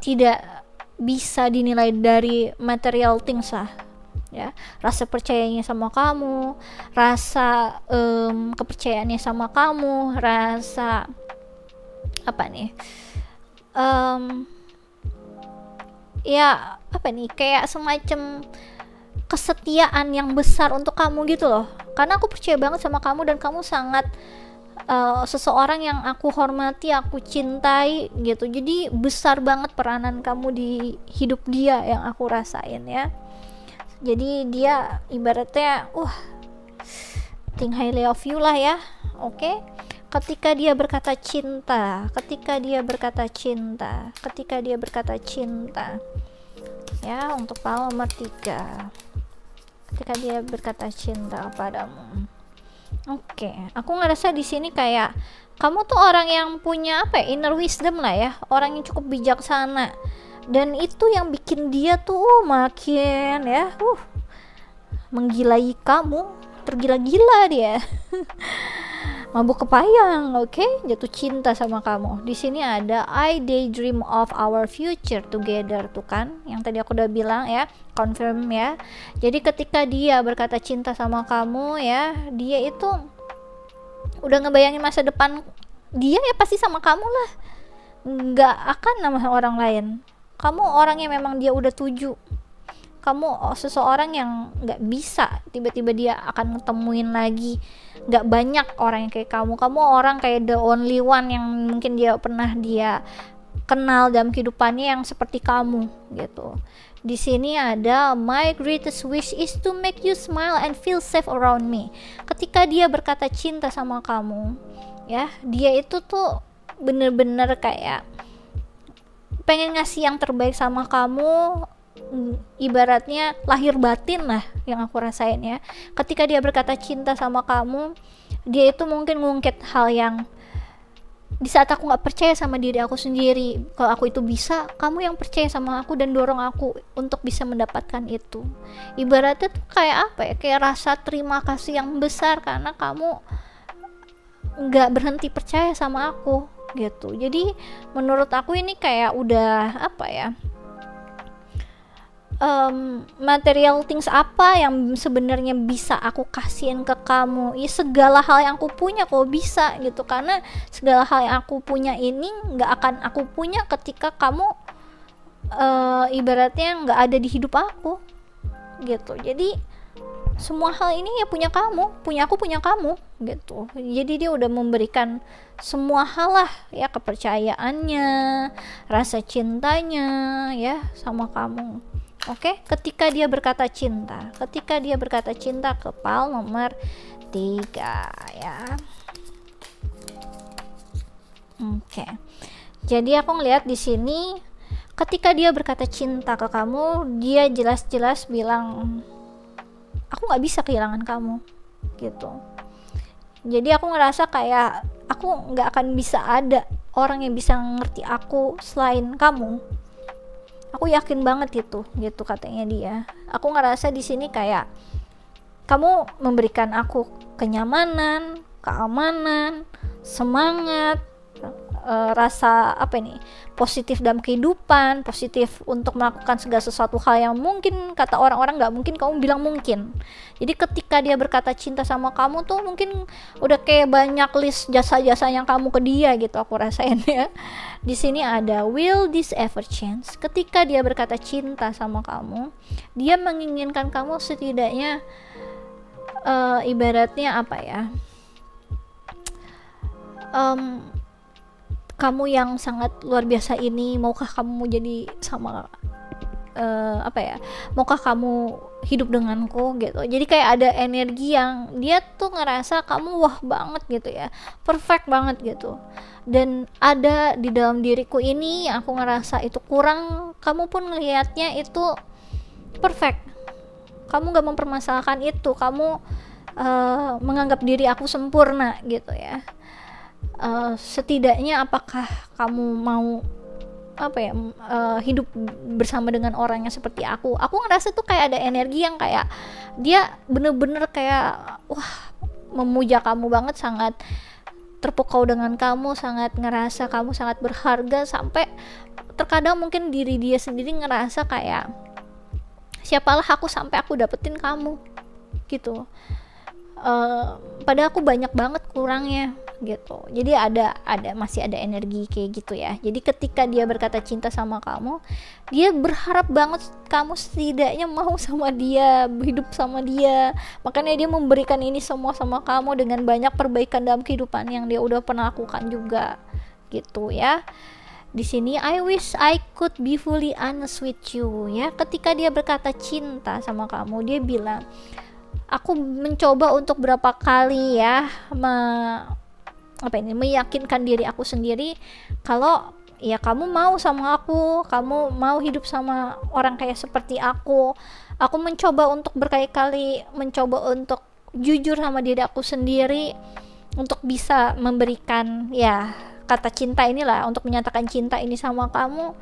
tidak bisa dinilai dari material things lah ya, rasa percayanya sama kamu, rasa kepercayaannya sama kamu, rasa kayak semacam kesetiaan yang besar untuk kamu gitu loh, karena aku percaya banget sama kamu dan kamu sangat seseorang yang aku hormati, aku cintai gitu. Jadi besar banget peranan kamu di hidup dia yang aku rasain ya. Jadi dia ibaratnya think highly of you lah ya. Oke. Ketika dia berkata cinta ya, untuk pahlawan nomor 3, ketika dia berkata cinta padamu. Oke, aku ngerasa di sini kayak kamu tuh orang yang punya inner wisdom lah ya, orang yang cukup bijaksana, dan itu yang bikin dia tuh makin ya menggilai kamu, tergila-gila dia. Mabuk kepayang, jatuh cinta sama kamu. Di sini ada I daydream of our future together, tuh kan, yang tadi aku udah bilang ya, confirm ya. Jadi ketika dia berkata cinta sama kamu ya, dia itu udah ngebayangin masa depan dia ya pasti sama kamu lah, nggak akan sama orang lain. Kamu orang yang memang dia udah tuju. Kamu seseorang yang nggak bisa tiba-tiba dia akan ketemuin lagi. Nggak banyak orang yang kayak kamu. Kamu orang kayak the only one yang mungkin dia pernah dia kenal dalam kehidupannya yang seperti kamu gitu. Di sini ada my greatest wish is to make you smile and feel safe around me. Ketika dia berkata cinta sama kamu, ya, dia itu tuh bener-bener kayak pengen ngasih yang terbaik sama kamu. Ibaratnya lahir batin lah yang aku rasain ya. Ketika dia berkata cinta sama kamu, dia itu mungkin ngungkit hal yang di saat aku gak percaya sama diri aku sendiri, kalau aku itu bisa, kamu yang percaya sama aku dan dorong aku untuk bisa mendapatkan itu. Ibaratnya tuh kayak kayak rasa terima kasih yang besar karena kamu gak berhenti percaya sama aku gitu. Jadi menurut aku ini kayak udah material things apa yang sebenarnya bisa aku kasihin ke kamu. Ya segala hal yang aku punya kok bisa gitu, karena segala hal yang aku punya ini nggak akan aku punya ketika kamu ibaratnya nggak ada di hidup aku gitu. Jadi semua hal ini ya punya kamu, punya aku, punya kamu gitu. Jadi dia udah memberikan semua hal lah ya, kepercayaannya, rasa cintanya ya sama kamu. Ketika dia berkata cinta ke pal nomor 3 ya. Jadi aku ngelihat di sini ketika dia berkata cinta ke kamu, dia jelas-jelas bilang aku nggak bisa kehilangan kamu gitu. Jadi aku ngerasa kayak aku nggak akan bisa ada orang yang bisa ngerti aku selain kamu. Aku yakin banget itu, gitu katanya dia. Aku ngerasa di sini kayak kamu memberikan aku kenyamanan, keamanan, semangat, rasa positif dalam kehidupan, positif untuk melakukan segala sesuatu hal yang mungkin kata orang-orang nggak mungkin, kamu bilang mungkin. Jadi ketika dia berkata cinta sama kamu tuh mungkin udah kayak banyak list jasa-jasa yang kamu ke dia gitu, aku rasain ya. Di sini ada will this ever change. Ketika dia berkata cinta sama kamu, dia menginginkan kamu setidaknya ibaratnya kamu yang sangat luar biasa ini, maukah kamu jadi sama maukah kamu hidup denganku gitu. Jadi kayak ada energi yang dia tuh ngerasa kamu wah banget gitu ya, perfect banget gitu. Dan ada di dalam diriku ini yang aku ngerasa itu kurang, kamu pun ngelihatnya itu perfect. Kamu gak mempermasalahkan itu, kamu menganggap diri aku sempurna gitu ya. Setidaknya apakah kamu mau hidup bersama dengan orang yang seperti aku ngerasa tuh kayak ada energi yang kayak dia bener-bener kayak wah memuja kamu banget, sangat terpukau dengan kamu, sangat ngerasa kamu sangat berharga, sampai terkadang mungkin diri dia sendiri ngerasa kayak siapalah aku sampai aku dapetin kamu gitu. Padahal aku banyak banget kurangnya gitu. Jadi masih ada energi kayak gitu ya. Jadi ketika dia berkata cinta sama kamu, dia berharap banget kamu setidaknya mau sama dia, hidup sama dia. Makanya dia memberikan ini semua sama kamu dengan banyak perbaikan dalam kehidupan yang dia udah pernah lakukan juga gitu ya. Di sini I wish I could be fully honest with you ya. Ketika dia berkata cinta sama kamu, dia bilang aku mencoba untuk berapa kali ya meyakinkan diri aku sendiri kalau ya kamu mau sama aku, kamu mau hidup sama orang kayak seperti aku mencoba untuk berkali-kali mencoba untuk jujur sama diri aku sendiri untuk bisa memberikan ya kata cinta inilah, untuk menyatakan cinta ini sama kamu.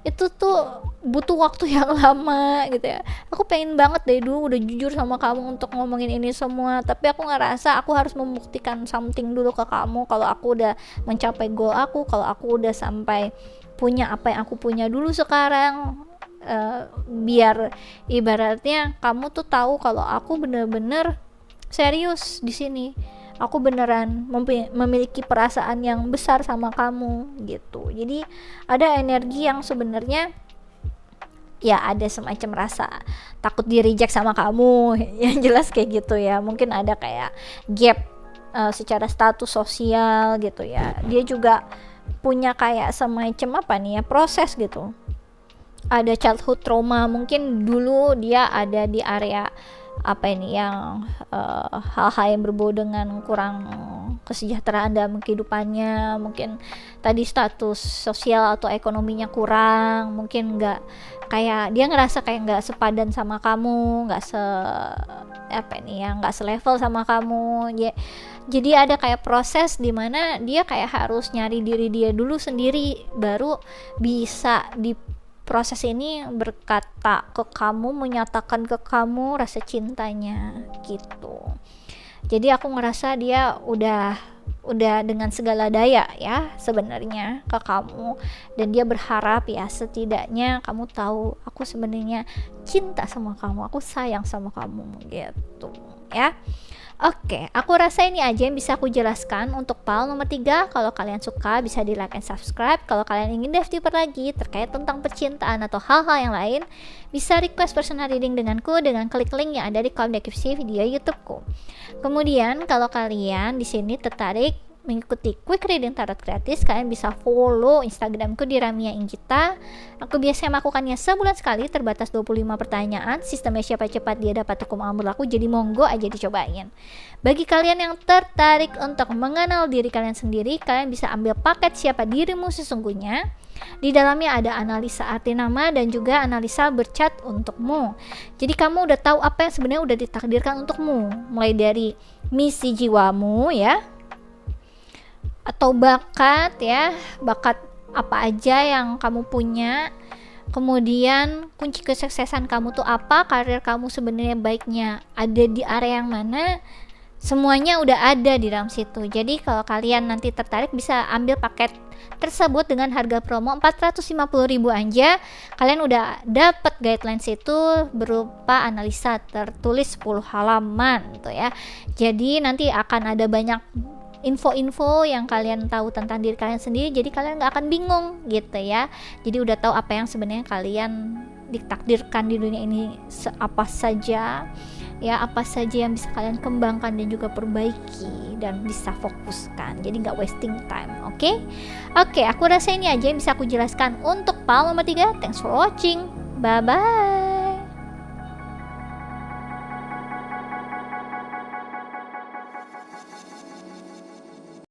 Itu tuh butuh waktu yang lama gitu ya. Aku pengen banget dari dulu udah jujur sama kamu untuk ngomongin ini semua, tapi aku ngerasa aku harus membuktikan something dulu ke kamu kalau aku udah mencapai goal aku, kalau aku udah sampai punya apa yang aku punya dulu sekarang. Biar ibaratnya kamu tuh tahu kalau aku bener-bener serius di sini. Aku beneran memiliki perasaan yang besar sama kamu gitu. Jadi ada energi yang sebenarnya ya ada semacam rasa takut di reject sama kamu yang jelas kayak gitu ya. Mungkin ada kayak gap secara status sosial gitu ya. Dia juga punya kayak semacam proses gitu. Ada childhood trauma, mungkin dulu dia ada di area yang hal-hal yang berbau dengan kurang kesejahteraan dalam kehidupannya, mungkin tadi status sosial atau ekonominya kurang, mungkin nggak kayak dia ngerasa kayak nggak sepadan sama kamu, nggak selevel sama kamu ya. Jadi ada kayak proses dimana dia kayak harus nyari diri dia dulu sendiri baru bisa di proses ini berkata ke kamu, menyatakan ke kamu rasa cintanya gitu. Jadi aku ngerasa dia udah dengan segala daya ya sebenarnya ke kamu, dan dia berharap ya setidaknya kamu tahu aku sebenarnya cinta sama kamu, aku sayang sama kamu gitu ya. Oke, aku rasa ini aja yang bisa aku jelaskan untuk PAL nomor 3. Kalau kalian suka bisa di like and subscribe. Kalau kalian ingin dive deeper lagi terkait tentang percintaan atau hal-hal yang lain, bisa request personal reading denganku dengan klik link yang ada di kolom deskripsi video YouTubeku. Kemudian kalau kalian di sini tertarik mengikuti quick reading tarot gratis, kalian bisa follow Instagramku di Ramia Inggita. Aku biasanya melakukannya sebulan sekali, terbatas 25 pertanyaan. Sistemnya siapa cepat dia dapat hukum alam berlaku, jadi monggo aja dicobain. Bagi kalian yang tertarik untuk mengenal diri kalian sendiri, kalian bisa ambil paket Siapa Dirimu Sesungguhnya. Di dalamnya ada analisa arti nama dan juga analisa bercat untukmu. Jadi kamu udah tahu apa yang sebenarnya udah ditakdirkan untukmu, mulai dari misi jiwamu ya, atau bakat apa aja yang kamu punya, kemudian kunci kesuksesan kamu tuh apa, karir kamu sebenarnya baiknya ada di area yang mana, semuanya udah ada di dalam situ. Jadi kalau kalian nanti tertarik bisa ambil paket tersebut dengan harga promo 450.000 aja. Kalian udah dapat guidelines itu berupa analisa tertulis 10 halaman gitu ya. Jadi nanti akan ada banyak info-info yang kalian tahu tentang diri kalian sendiri, jadi kalian nggak akan bingung gitu ya. Jadi udah tahu apa yang sebenarnya kalian ditakdirkan di dunia ini, apa saja yang bisa kalian kembangkan dan juga perbaiki dan bisa fokuskan, jadi nggak wasting time. Oke, aku rasa ini aja yang bisa aku jelaskan untuk PAL nomor 3. Thanks for watching, bye bye.